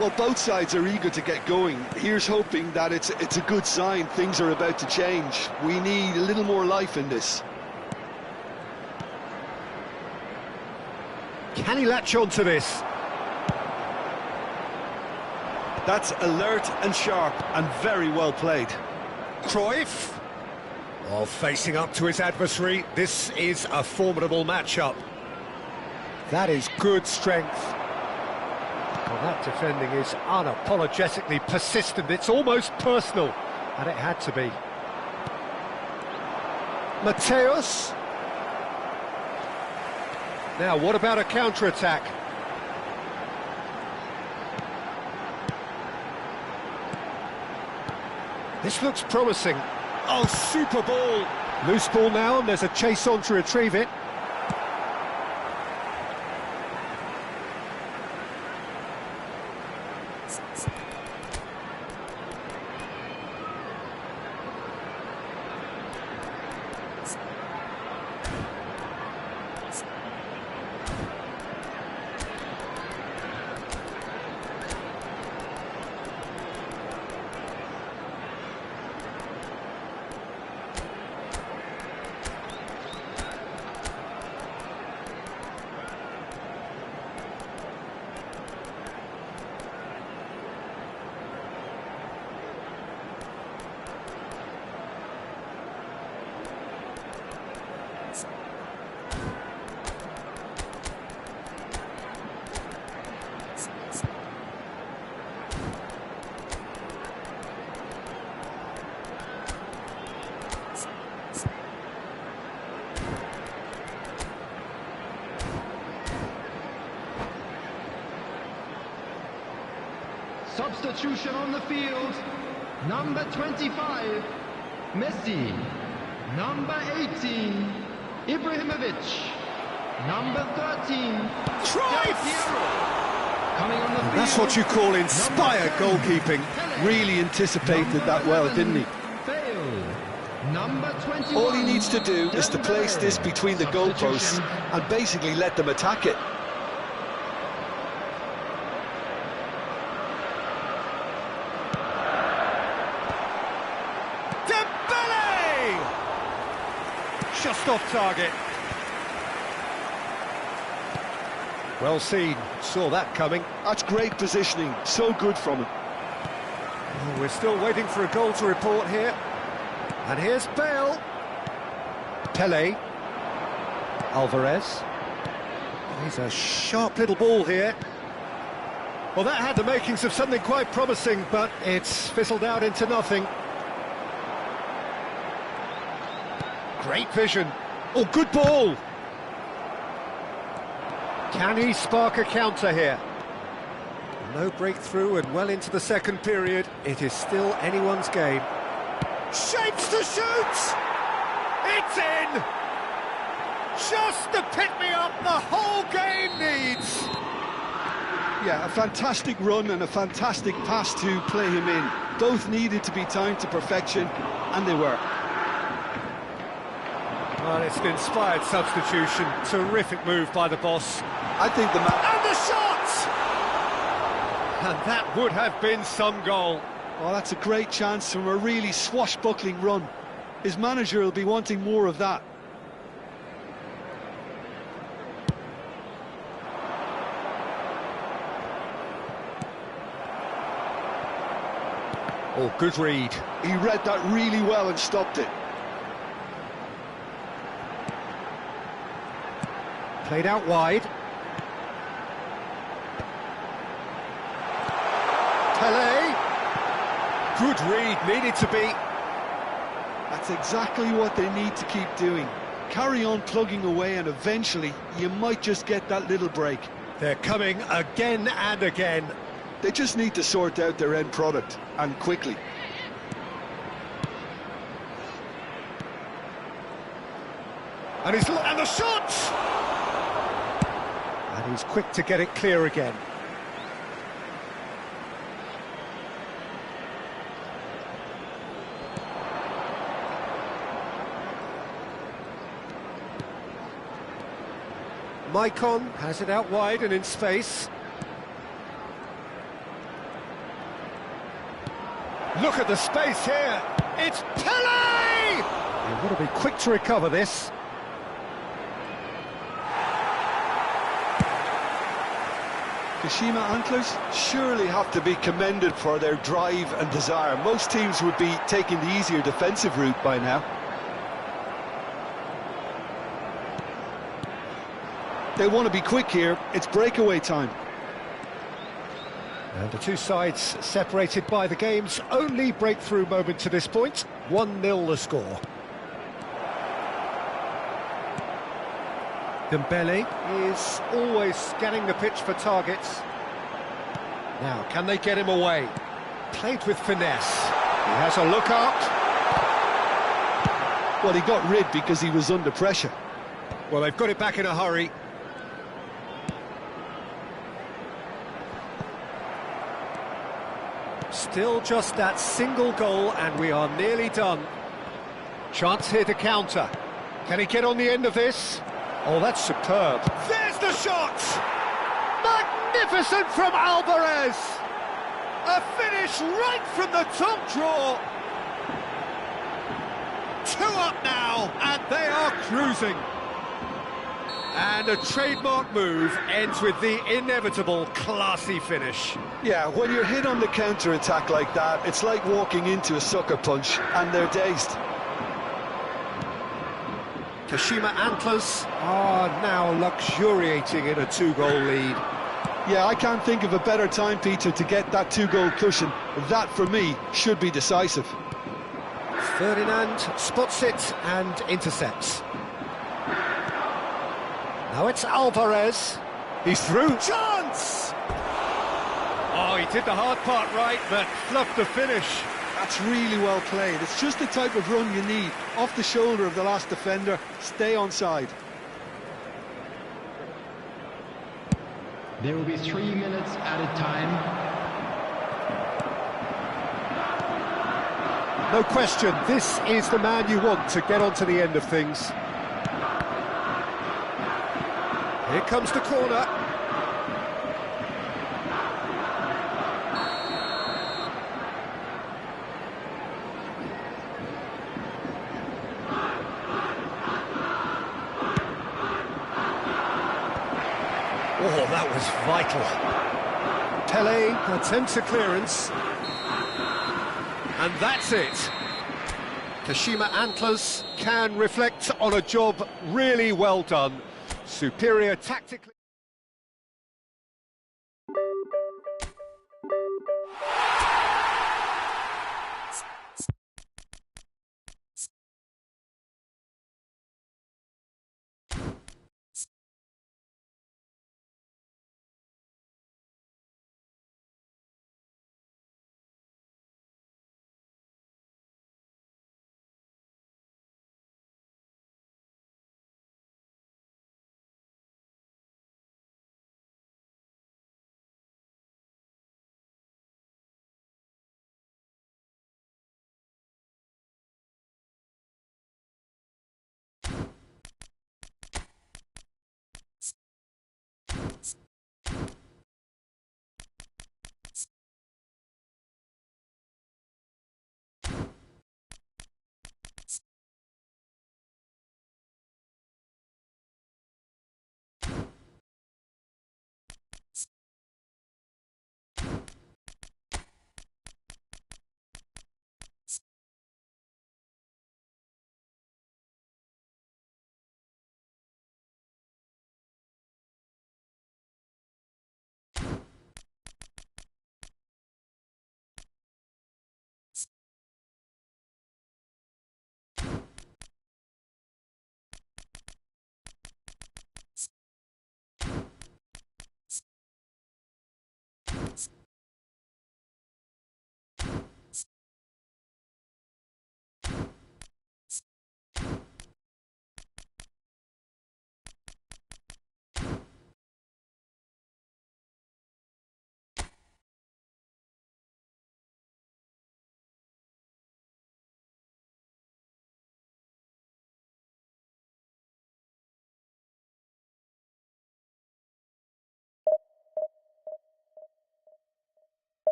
Well, both sides are eager to get going. Here's hoping that it's a good sign. Things are about to change. We need a little more life in this. Can he latch on to this? That's alert and sharp and very well played. Cruyff. Oh, facing up to his adversary. This is a formidable matchup. That is good strength. Well, that defending is unapologetically persistent. It's almost personal, and it had to be. Mateus. Now, what about a counter-attack? This looks promising. Oh, super ball. Loose ball now, and there's a chase on to retrieve it. Substitution on the field. Number 25, Messi. Number 18, Ibrahimovic. Number 13, Del Piero. Coming on the field. That's what you call inspired goalkeeping. Really anticipated that well, didn't he? Number 21. All he needs to do is to place this between the goalposts and basically let them attack it. Just off target. Well seen, saw that coming. That's great positioning, so good from him. Oh, we're still waiting for a goal to report here. And here's Bale. Pele. Alvarez. He's a sharp little ball here. Well, that had the makings of something quite promising, but it's fizzled out into nothing. Great vision. Oh, good ball. Can he spark a counter here? No breakthrough and well into the second period. It is still anyone's game. Shapes to shoot! It's in! Just the pick-me-up the whole game needs! Yeah, a fantastic run and a fantastic pass to play him in. Both needed to be timed to perfection, and they were. Well, it's an inspired substitution. Terrific move by the boss. I think the man... And the shot! And that would have been some goal. Oh, that's a great chance from a really swashbuckling run. His manager will be wanting more of that. Oh, good read. He read that really well and stopped it. Played out wide. Pele. Good read, needed to be. That's exactly what they need to keep doing. Carry on plugging away and eventually you might just get that little break. They're coming again and again. They just need to sort out their end product, and quickly. And the shot! And he's quick to get it clear again. Maicon has it out wide and in space. Look at the space here. It's Pele! You've got to be quick to recover this. Kashima Antlers surely have to be commended for their drive and desire. Most teams would be taking the easier defensive route by now. They want to be quick here. It's breakaway time. And the two sides separated by the game's only breakthrough moment to this point. 1-0 the score. Dembele is always scanning the pitch for targets. Now, can they get him away? Played with finesse. He has a look up. Well, he got rid because he was under pressure. Well, they've got it back in a hurry. Still just that single goal and we are nearly done. Chance here to counter. Can he get on the end of this? Oh, that's superb. There's the shot! Magnificent from Alvarez! A finish right from the top draw. 2 up now, and they are cruising. And a trademark move ends with the inevitable classy finish. Yeah, when you're hit on the counter-attack like that, it's like walking into a sucker punch, and they're dazed. Kashima Antlers are now luxuriating in a 2-goal lead. Yeah, I can't think of a better time, Peter, to get that 2-goal cushion. That, for me, should be decisive. Ferdinand spots it and intercepts. Now it's Alvarez. He's through. Chance! Oh, he did the hard part right, but fluffed the finish. That's really well played. It's just the type of run you need. Off the shoulder of the last defender, stay onside. There will be 3 minutes added time. No question, this is the man you want to get onto the end of things. Here comes the corner. Oh, that was vital. Pele attempts a clearance. And that's it. Kashima Antlers can reflect on a job really well done. Superior tactically.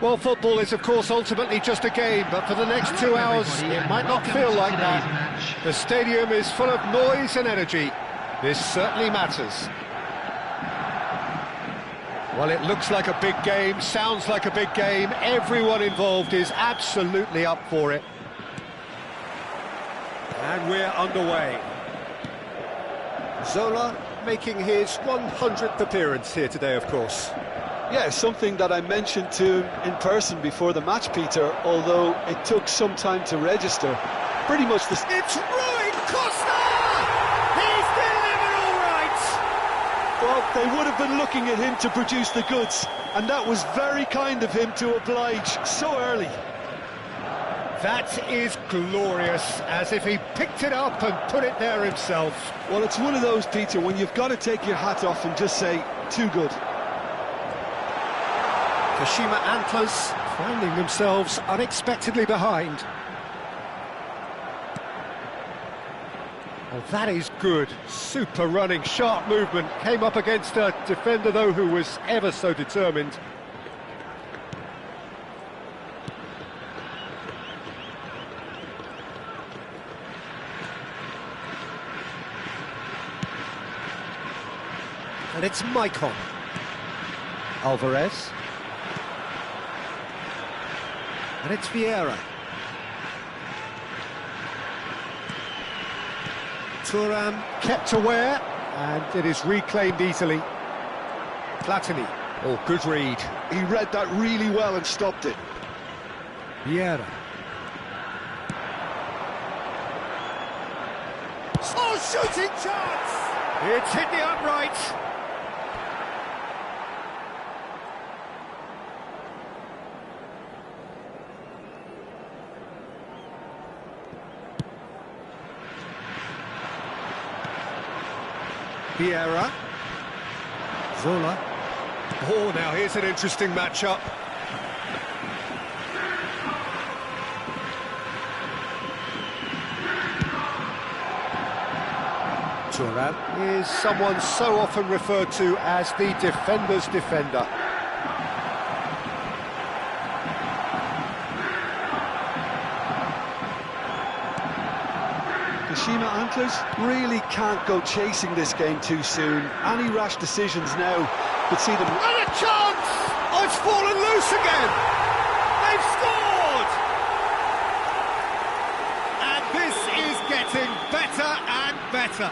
Well, football is, of course, ultimately just a game, but for the next 2 hours, it might not feel like that. The stadium is full of noise and energy. This certainly matters. Well, it looks like a big game, sounds like a big game. Everyone involved is absolutely up for it. And we're underway. Zola making his 100th appearance here today, of course. Yeah, something that I mentioned to him in person before the match, Peter, although it took some time to register. Pretty much the... It's Rui Costa! He's delivered all right! Well, they would have been looking at him to produce the goods, and that was very kind of him to oblige so early. That is glorious, as if he picked it up and put it there himself. Well, it's one of those, Peter, when you've got to take your hat off and just say, too good. Kashima Antlers finding themselves unexpectedly behind. Oh, that is good. Super running, sharp movement. Came up against a defender, though, who was ever so determined. And it's Maicon. Alvarez. And it's Vieira. Thuram kept aware, and it is reclaimed easily. Platini. Oh, good read. He read that really well and stopped it. Vieira. Oh, shooting chance! It's hit the upright. Vieira. Zola. Oh, now here's an interesting matchup. Thuram is someone so often referred to as the defender's defender. Kashima Antlers really can't go chasing this game too soon. Any rash decisions now could see them... And a chance! Oh, it's fallen loose again! They've scored! And this is getting better and better.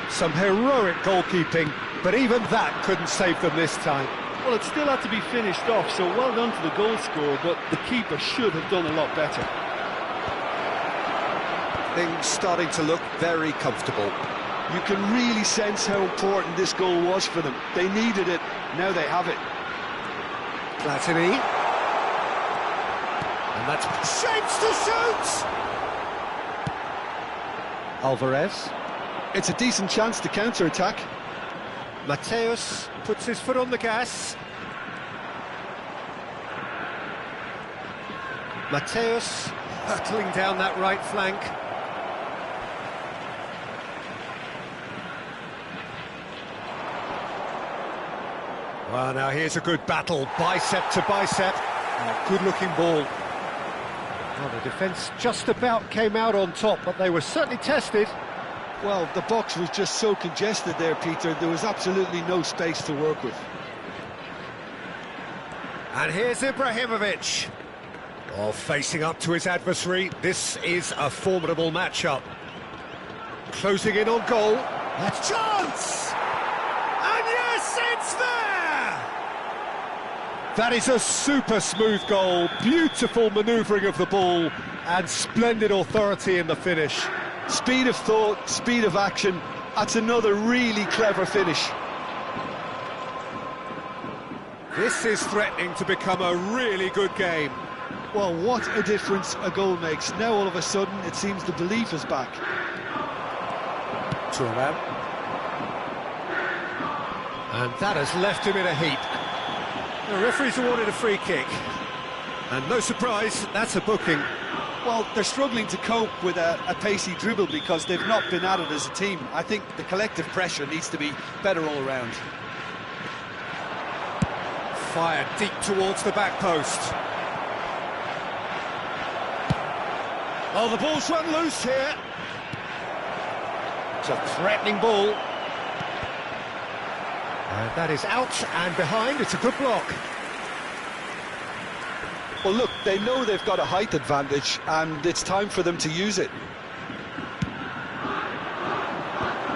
Some heroic goalkeeping, but even that couldn't save them this time. Well, it still had to be finished off, so well done to the goal scorer, but the keeper should have done a lot better. Things starting to look very comfortable. You can really sense how important this goal was for them. They needed it, now they have it. Platini. And that's shapes to shoot! Alvarez. It's a decent chance to counter-attack. Mateus puts his foot on the gas. Mateus hurtling down that right flank. Well, now here's a good battle, bicep to bicep. Good-looking ball. Well, the defence just about came out on top, but they were certainly tested. Well, the box was just so congested there, Peter. There was absolutely no space to work with. And here's Ibrahimovic. Oh, facing up to his adversary. This is a formidable matchup. Closing in on goal. That's chance! And yes, it's there! That is a super smooth goal. Beautiful manoeuvring of the ball and splendid authority in the finish. Speed of thought, speed of action. That's another really clever finish. This is threatening to become a really good game. Well, what a difference a goal makes. Now all of a sudden it seems the belief is back. Thuram. And that has left him in a heap. The referee's awarded a free kick. And no surprise, that's a booking. Well, they're struggling to cope with a pacey dribble because they've not been at it as a team. I think the collective pressure needs to be better all around. Fired deep towards the back post. Oh, the ball's run loose here. It's a threatening ball. And that is out and behind. It's a good block. Well, look, they know they've got a height advantage, and it's time for them to use it.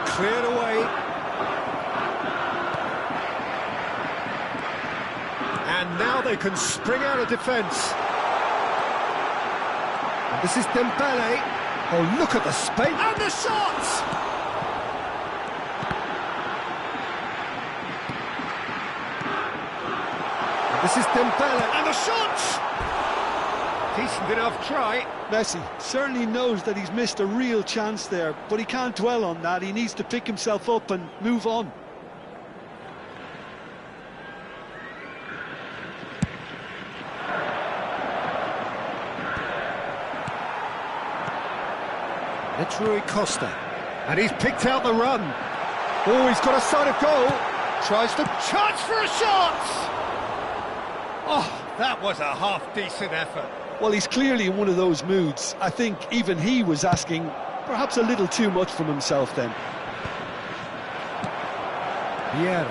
Cleared away. And now they can spring out of defence. And this is Dembele. Oh, look at the space. And the shot! And this is Dembele. And the shot! Decent enough try. Messi certainly knows that he's missed a real chance there, but he can't dwell on that. He needs to pick himself up and move on. It's Rui Costa, and he's picked out the run. Oh, he's got a sight of goal. Tries to charge for a shot. Oh, that was a half-decent effort. Well, he's clearly in one of those moods. I think even he was asking perhaps a little too much from himself then. Vieira.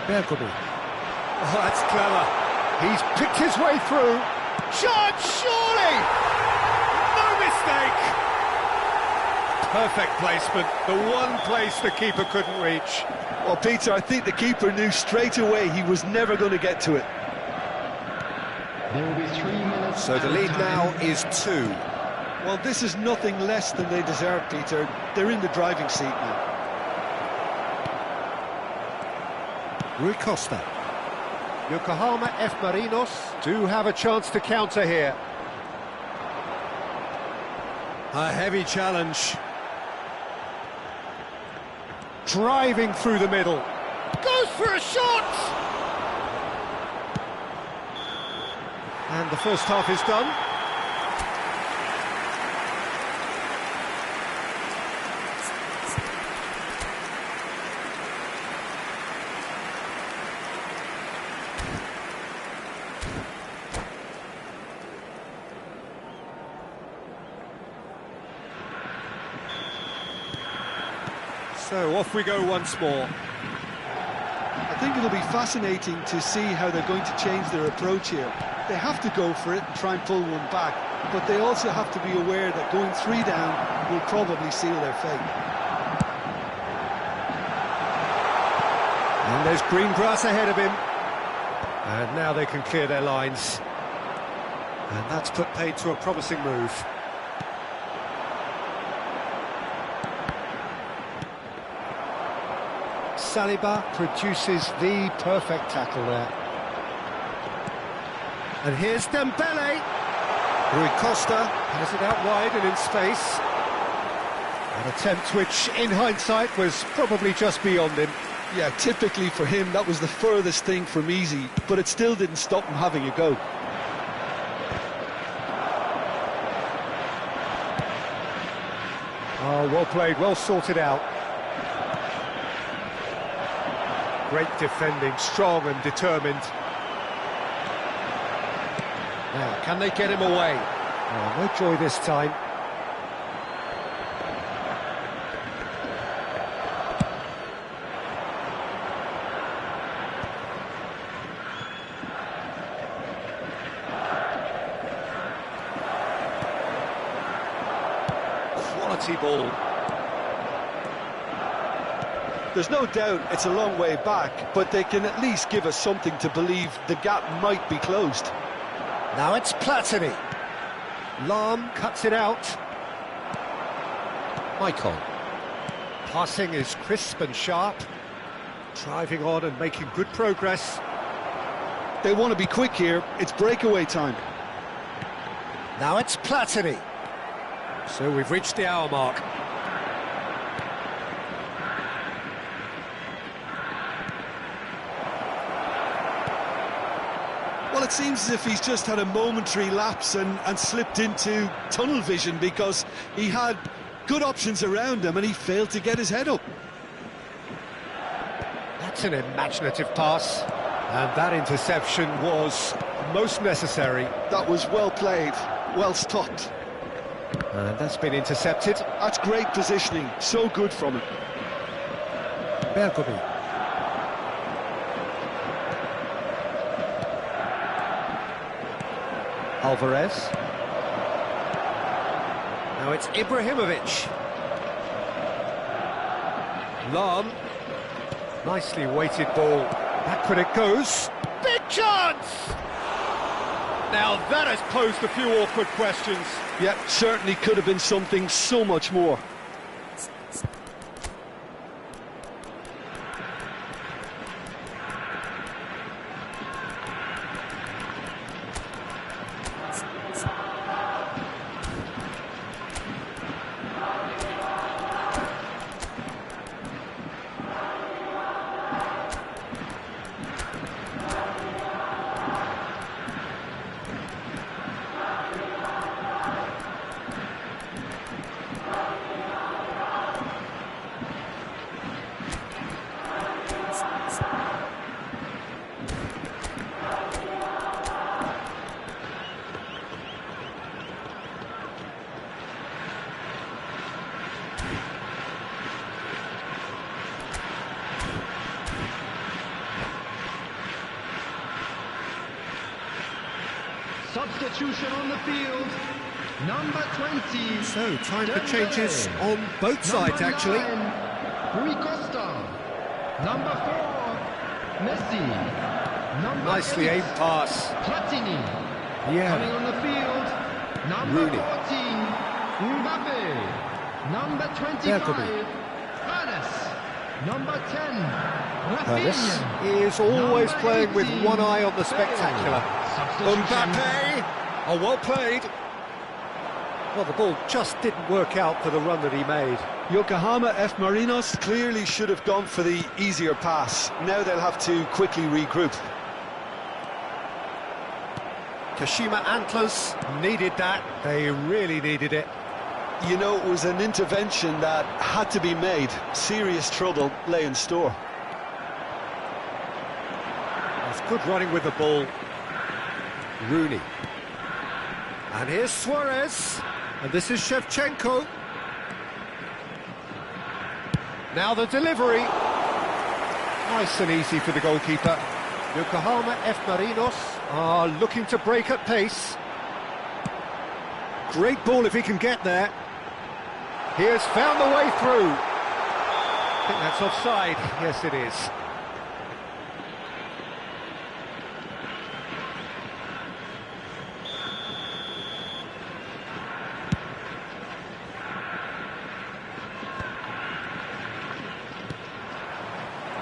Bergomi. Oh, that's clever. He's picked his way through. Shot, surely! No mistake! Perfect placement, the one place the keeper couldn't reach. Well, Peter, I think the keeper knew straight away he was never going to get to it. There will be 3 minutes. So the lead now is 2. Well, this is nothing less than they deserve, Peter. They're in the driving seat now. Rui Costa. Yokohama F. Marinos do have a chance to counter here. A heavy challenge. Driving through the middle. Goes for a shot! And the first half is done. So off we go once more. I think it'll be fascinating to see how they're going to change their approach here. They have to go for it and try and pull one back, but they also have to be aware that going 3 down will probably seal their fate. And there's green grass ahead of him. And now they can clear their lines. And that's put paid to a promising move. Saliba produces the perfect tackle there. And here's Dembele. Rui Costa has it out wide and in space. An attempt which, in hindsight, was probably just beyond him. Yeah, typically for him, that was the furthest thing from easy, but it still didn't stop him having a go. Oh, well played, well sorted out. Great defending, strong and determined. Now, can they get him away? Oh, no joy this time. Quality ball. There's no doubt it's a long way back, but they can at least give us something to believe the gap might be closed. Now it's Platini. Lahm cuts it out. Michael. Passing is crisp and sharp. Driving on and making good progress. They want to be quick here. It's breakaway time. Now it's Platini. So we've reached the hour mark. Well, it seems as if he's just had a momentary lapse and slipped into tunnel vision, because he had good options around him and he failed to get his head up. That's an imaginative pass. And that interception was most necessary. That was well played, well stopped. And that's been intercepted. That's great positioning, so good from him. Bergomi. Alvarez. Now it's Ibrahimovic. Lam. Nicely weighted ball. Back when it goes. Big chance! Now that has posed a few awkward questions. Yeah, certainly could have been something so much more. Substitution on the field, number 20. So, time for changes on both sides, actually. Rui Costa. Number 4, Messi. Number Nicely 8, aimed pass. Platini. Yeah. Coming on the field, number Rooney. 14, Mbappe. Number 25, Bergomi. Hernandez. Number 10, This Rafinha. is always Number playing with 18, one eye on the spectacular. Substitution. Mbappe! Oh, well played. Well, the ball just didn't work out for the run that he made. Yokohama F. Marinos clearly should have gone for the easier pass. Now they'll have to quickly regroup. Kashima Antlers needed that. They really needed it. You know, it was an intervention that had to be made. Serious trouble lay in store. It's good running with the ball. Rooney. And here's Suarez. And this is Shevchenko. Now the delivery. Nice and easy for the goalkeeper. Yokohama F. Marinos are looking to break at pace. Great ball if he can get there. He has found the way through. I think that's offside. Yes, it is.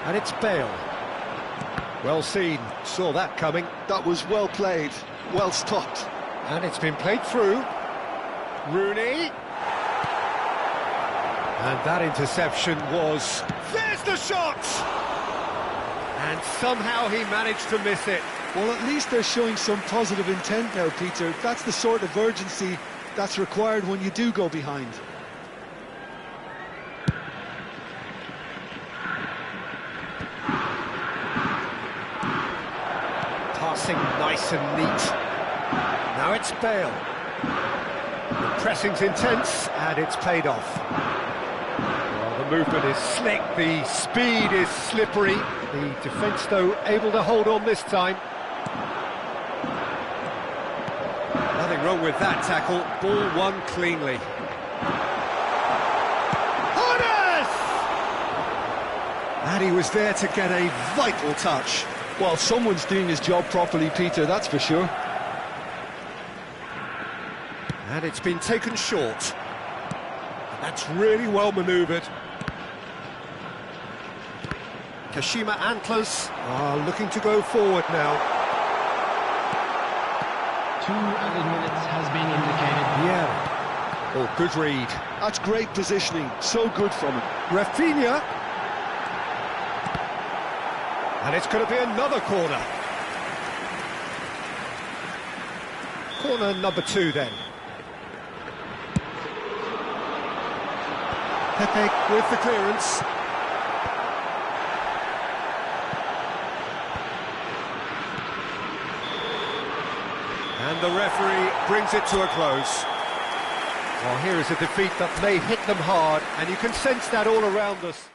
And it's Bale. Well seen, saw that coming. That was well played, well stopped. And it's been played through. Rooney. And that interception was... There's the shot! And somehow he managed to miss it. Well, at least they're showing some positive intent now, Peter. That's the sort of urgency that's required when you do go behind. Passing nice and neat. Now it's Bale. The pressing's intense, and it's paid off. Well, the movement is slick, the speed is slippery. The defence, though, able to hold on this time. Nothing wrong with that tackle. Ball won cleanly. Hernandez! And he was there to get a vital touch. Well, someone's doing his job properly, Peter, that's for sure. And it's been taken short. That's really well manoeuvred. Kashima Antlers are looking to go forward now. 2 added minutes has been indicated. Yeah. Oh, good read. That's great positioning, so good from him. Rafinha. And it's going to be another corner. Corner number 2 then. Pepe with the clearance. And the referee brings it to a close. Well, here is a defeat that may hit them hard, and you can sense that all around us.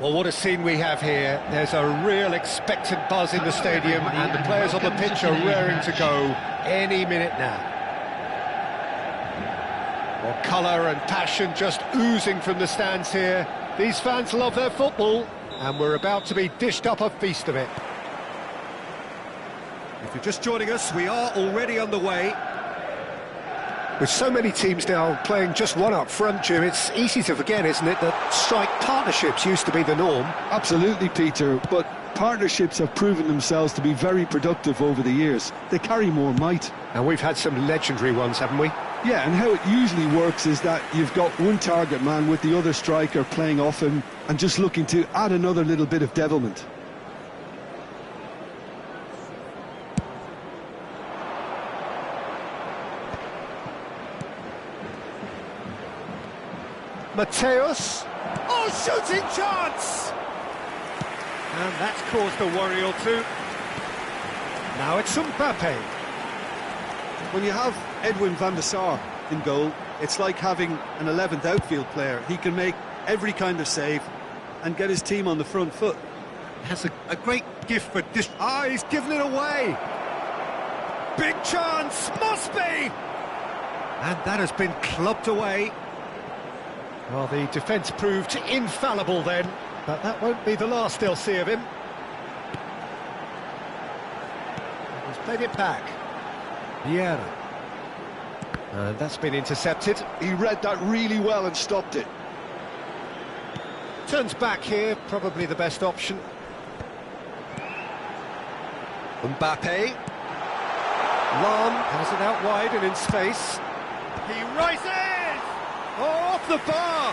Well, what a scene we have here. There's a real expectant buzz in the stadium, and the players on the pitch are raring to go any minute now. Well, colour and passion just oozing from the stands here. These fans love their football, and we're about to be dished up a feast of it. If you're just joining us, we are already on the way. With so many teams now playing just one up front, Jim, it's easy to forget, isn't it, that strike partnerships used to be the norm? Absolutely, Peter, but partnerships have proven themselves to be very productive over the years. They carry more might. And we've had some legendary ones, haven't we? Yeah, and how it usually works is that you've got one target man with the other striker playing off him and just looking to add another little bit of devilment. Mateus. Oh, shooting chance! And that's caused a worry or two. Now it's Mbappe. When you have Edwin van der Sar in goal, it's like having an 11th outfield player. He can make every kind of save and get his team on the front foot. Has a great gift for this. Ah, he's given it away. Big chance, must be! And that has been clubbed away. Well, the defence proved infallible then, but that won't be the last they'll see of him. He's played it back. Vieira. And that's been intercepted. He read that really well and stopped it. Turns back here, probably the best option. Mbappe. Lam has it out wide and in space. He rises! Oh, off the bar!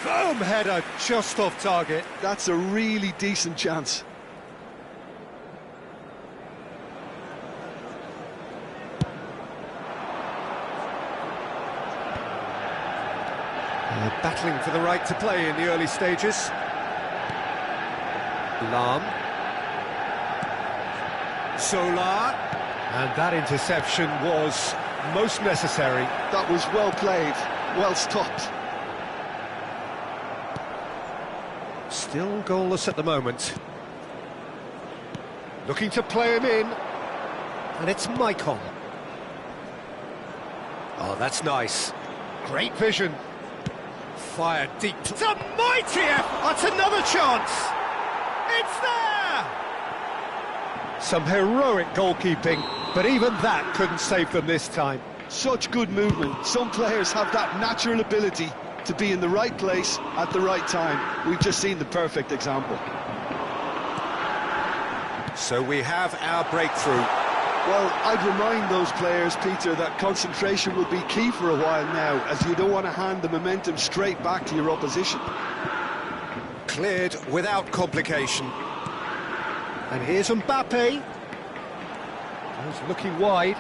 Firm header, just off target. That's a really decent chance. Battling for the right to play in the early stages. Lam. Solar. And that interception was most necessary. That was well played, well stopped. Still goalless at the moment. Looking to play him in. And it's Maicon. Oh, that's nice. Great vision. Fired deep. It's a mighty effort. That's another chance. It's there! Some heroic goalkeeping, but even that couldn't save them this time. Such good movement. Some players have that natural ability to be in the right place at the right time. We've just seen the perfect example. So we have our breakthrough. Well, I'd remind those players, Peter, that concentration will be key for a while now, as you don't want to hand the momentum straight back to your opposition. Cleared without complication. And here's Mbappe. He's looking wide.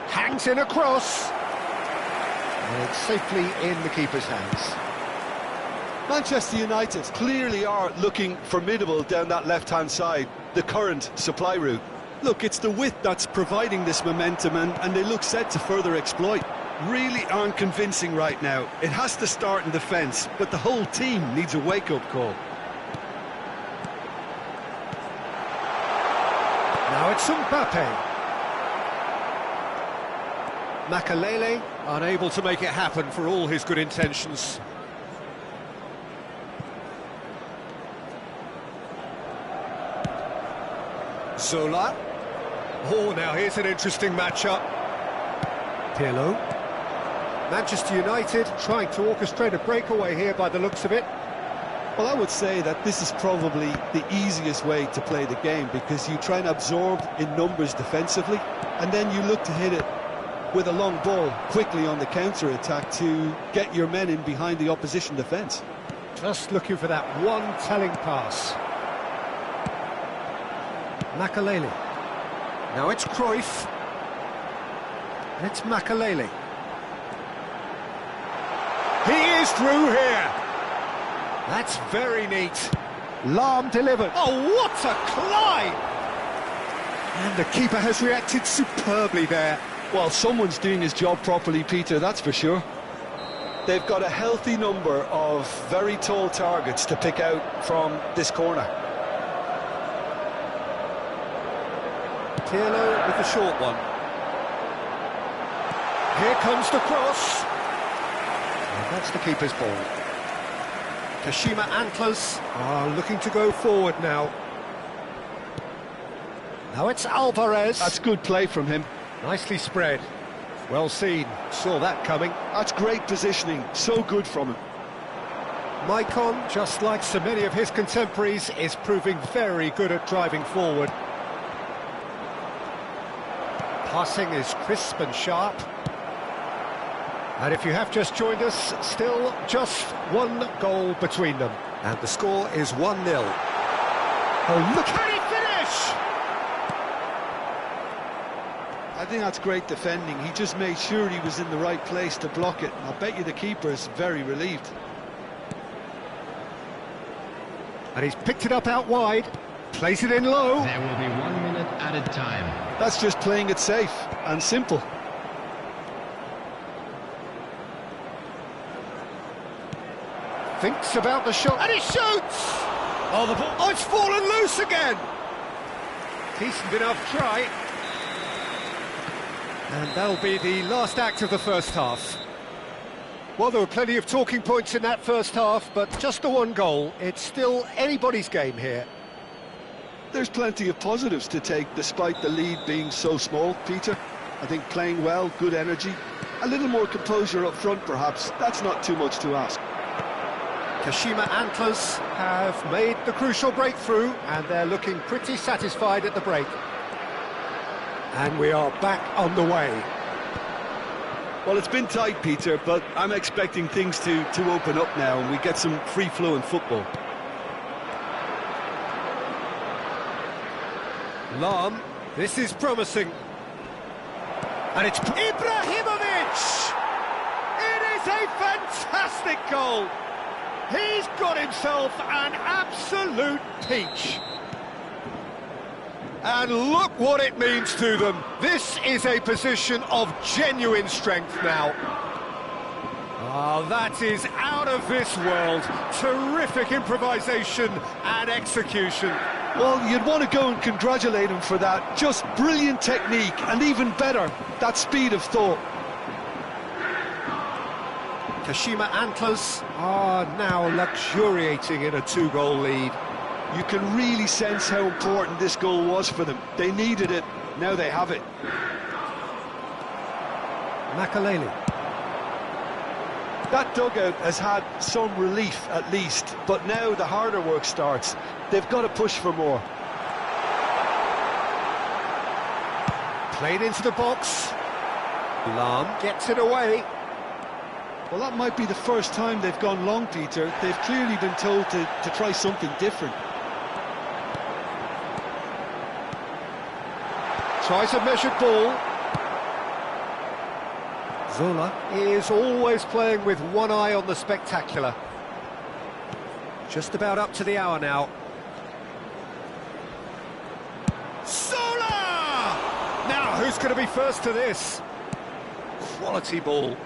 Hangs in a cross. And it's safely in the keeper's hands. Manchester United clearly are looking formidable down that left-hand side, the current supply route. Look, it's the width that's providing this momentum, and they look set to further exploit. Really aren't convincing right now. It has to start in defence, but the whole team needs a wake-up call. Now it's Mbappe. Makalele unable to make it happen for all his good intentions. Zola. Oh, now here's an interesting matchup. Pirlo. Manchester United trying to orchestrate a breakaway here by the looks of it. Well, I would say that this is probably the easiest way to play the game, because you try and absorb in numbers defensively, and then you look to hit it with a long ball quickly on the counter-attack to get your men in behind the opposition defence. Just looking for that one telling pass. Makalele. Now it's Cruyff. And it's Makalele. He is through here. That's very neat. Lam delivered. Oh, what a climb! And the keeper has reacted superbly there. Well, someone's doing his job properly, Peter, that's for sure. They've got a healthy number of very tall targets to pick out from this corner. Pirlo with the short one. Here comes the cross. And that's the keeper's ball. Kashima Antlers are looking to go forward now. Now it's Alvarez. That's good play from him. Nicely spread. Well seen. Saw that coming. That's great positioning. So good from him. Maicon, just like so many of his contemporaries, is proving very good at driving forward. Passing is crisp and sharp. And if you have just joined us, still just one goal between them. And the score is 1-0. Oh, look, can he finish? I think that's great defending. He just made sure he was in the right place to block it. I bet you the keeper's very relieved. And he's picked it up out wide. Plays it in low. There will be 1 minute added time. That's just playing it safe and simple. Thinks about the shot, and he shoots! Oh, the ball, oh, it's fallen loose again! Decent enough try. And that'll be the last act of the first half. Well, there were plenty of talking points in that first half, but just the one goal. It's still anybody's game here. There's plenty of positives to take, despite the lead being so small, Peter. I think playing well, good energy, a little more composure up front, perhaps. That's not too much to ask. Kashima Antlers have made the crucial breakthrough, and they're looking pretty satisfied at the break. And we are back on the way. Well, it's been tight, Peter, but I'm expecting things to open up now, and we get some free-flowing football. Lam, this is promising. And it's Ibrahimovic! It fantastic goal! He's got himself an absolute peach. And look what it means to them. This is a position of genuine strength now. Oh, that is out of this world. Terrific improvisation and execution. Well, you'd want to go and congratulate him for that. Just brilliant technique, and even better, that speed of thought. Kashima Antlers are now luxuriating in a 2-goal lead. You can really sense how important this goal was for them. They needed it, now they have it. Makaleli. That dugout has had some relief at least, but now the harder work starts. They've got to push for more. Played into the box. Lam gets it away. Well, that might be the first time they've gone long, Peter. They've clearly been told to try something different. Tries a measured ball. Zola is always playing with one eye on the spectacular. Just about up to the hour now. Zola! Now, who's going to be first to this? Quality ball.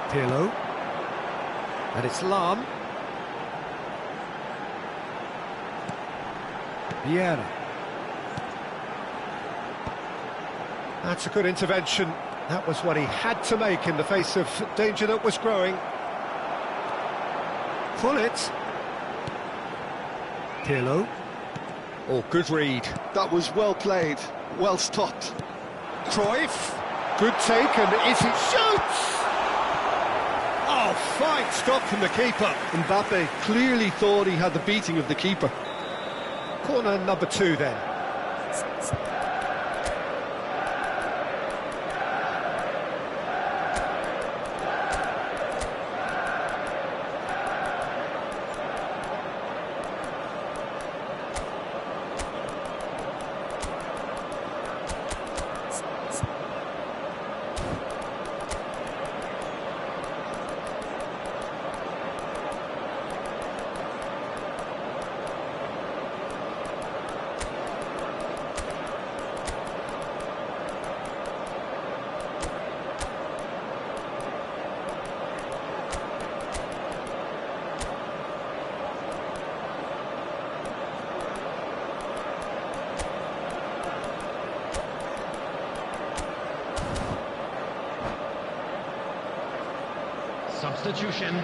Pirlo. And it's Lam. Vieira. That's a good intervention. That was what he had to make in the face of danger that was growing. Pull it. Pirlo. Oh, good read. That was well played, well stopped. Cruyff. Good take, and is it shoots? Oh, fine stop from the keeper. Mbappe clearly thought he had the beating of the keeper. Corner number 2 then. Substitution.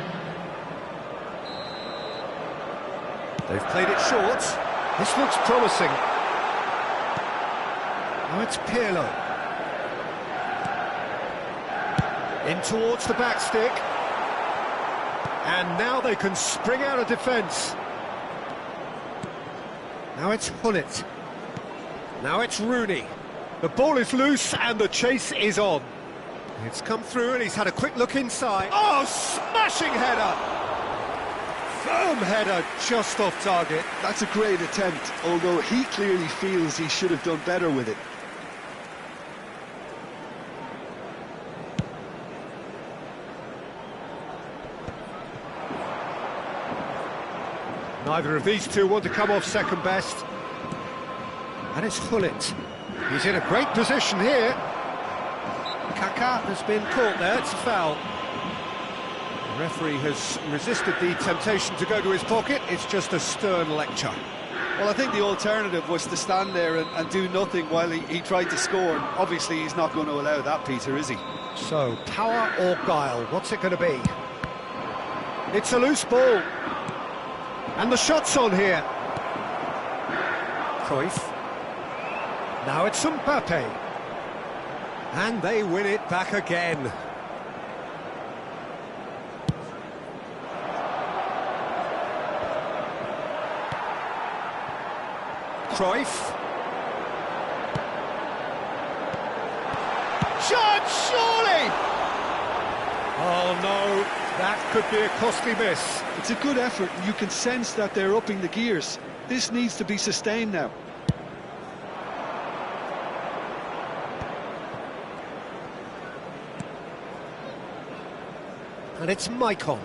They've played it short. This looks promising. Now it's Pirlo. In towards the back stick. And now they can spring out of defence. Now it's Hullet. Now it's Rooney. The ball is loose and the chase is on. It's come through and he's had a quick look inside. Oh, smashing header! Firm header, just off target. That's a great attempt, although he clearly feels he should have done better with it. Neither of these two want to come off second best. And it's Hullet. He's in a great position here. Kaká has been caught there, it's a foul. The referee has resisted the temptation to go to his pocket, it's just a stern lecture. Well, I think the alternative was to stand there and do nothing while he tried to score. And obviously he's not going to allow that, Peter, is he? So, power or guile, what's it going to be? It's a loose ball. And the shot's on here. Cruyff. Now it's Mbappe. And they win it back again. Cruyff. Shot, surely! Oh no, that could be a costly miss. It's a good effort, and you can sense that they're upping the gears. This needs to be sustained now. And it's Maicon.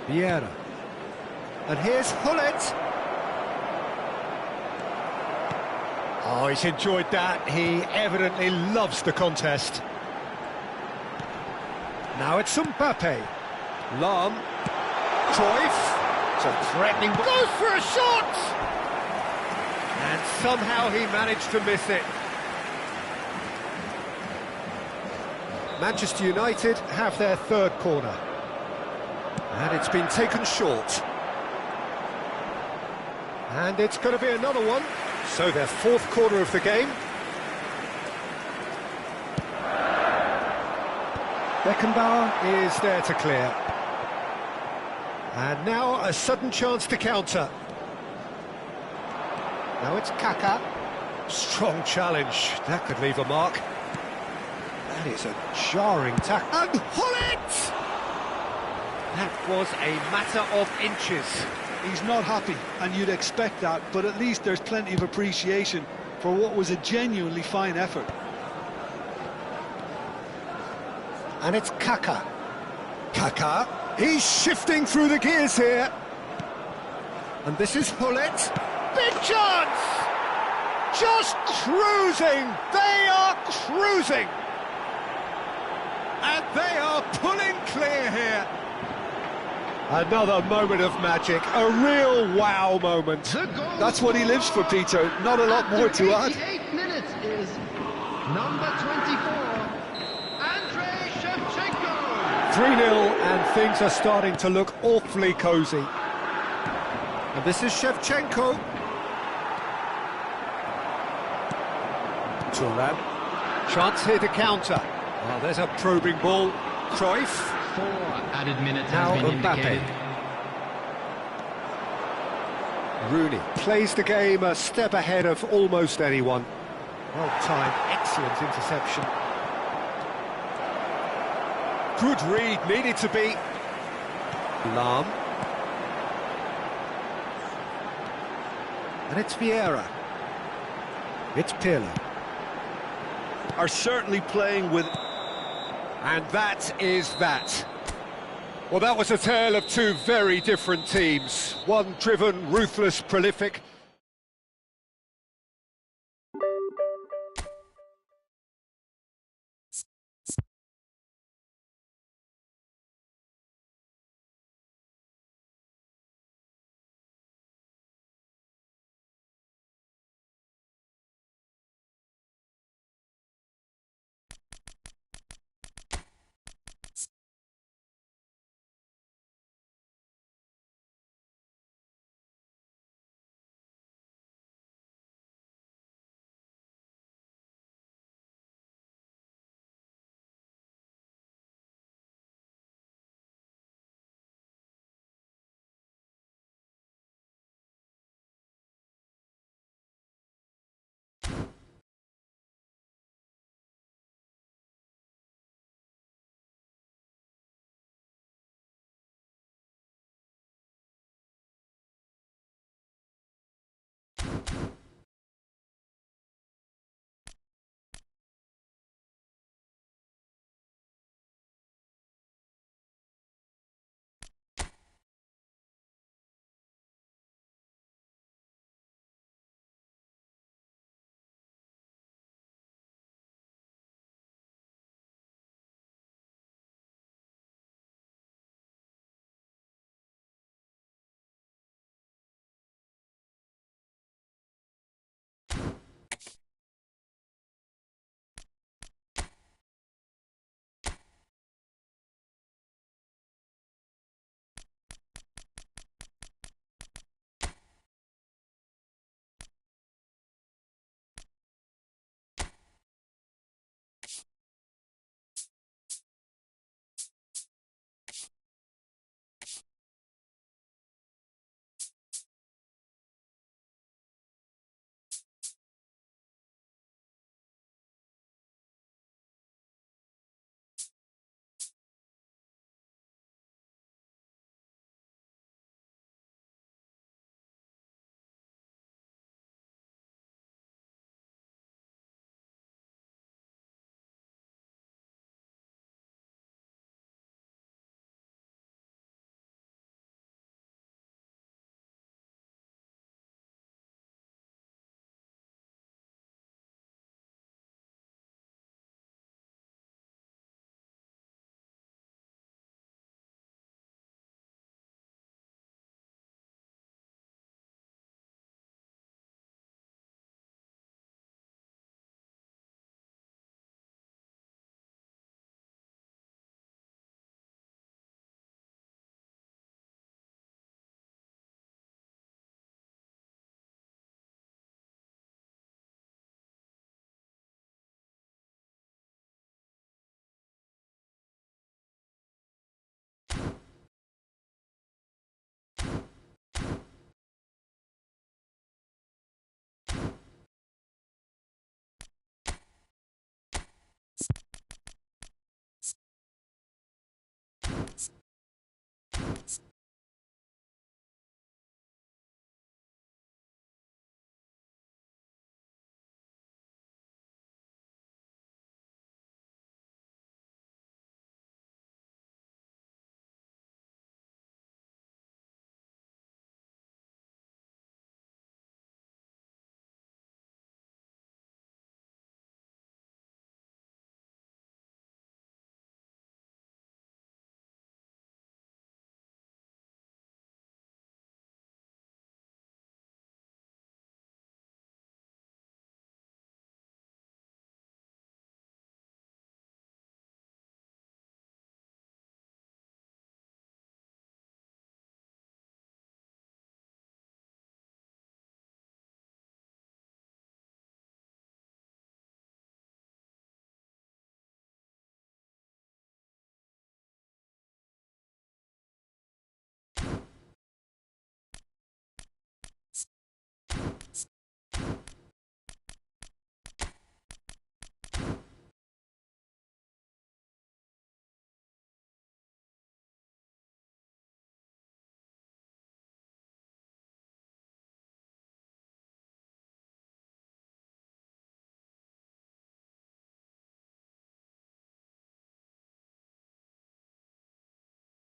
Vieira. And here's Hullet. Oh, he's enjoyed that. He evidently loves the contest. Now it's Mbappe. Lam. Cruyff. It's a threatening... Goes for a shot! And somehow he managed to miss it. Manchester United have their third corner. And it's been taken short. And it's going to be another one. So their fourth corner of the game. Beckenbauer is there to clear. And now a sudden chance to counter. Now it's Kaka. Strong challenge. That could leave a mark. That is a jarring tackle. And Hullet! That was a matter of inches. He's not happy, and you'd expect that, but at least there's plenty of appreciation for what was a genuinely fine effort. And it's Kaka. Kaka, he's shifting through the gears here. And this is Hullet. Big chance! Just cruising! They are cruising! And they are pulling clear here. Another moment of magic, a real wow moment. That's what he lives for, Peter. Not a lot more to add. 88 minutes is number 24, Andrei Shevchenko. 3-0 and things are starting to look awfully cosy. And this is Shevchenko. Thuram. Chance here to counter. Well, there's a probing ball. Cruyff. 4 added minutes Now has been Mbappe. indicated. Rooney plays the game a step ahead of almost anyone. Well timed, excellent interception. Good read, needed to be. Lam. And it's Vieira. It's Pirlo. Are certainly playing with... And that is that. Well, that was a tale of two very different teams. One driven, ruthless, prolific.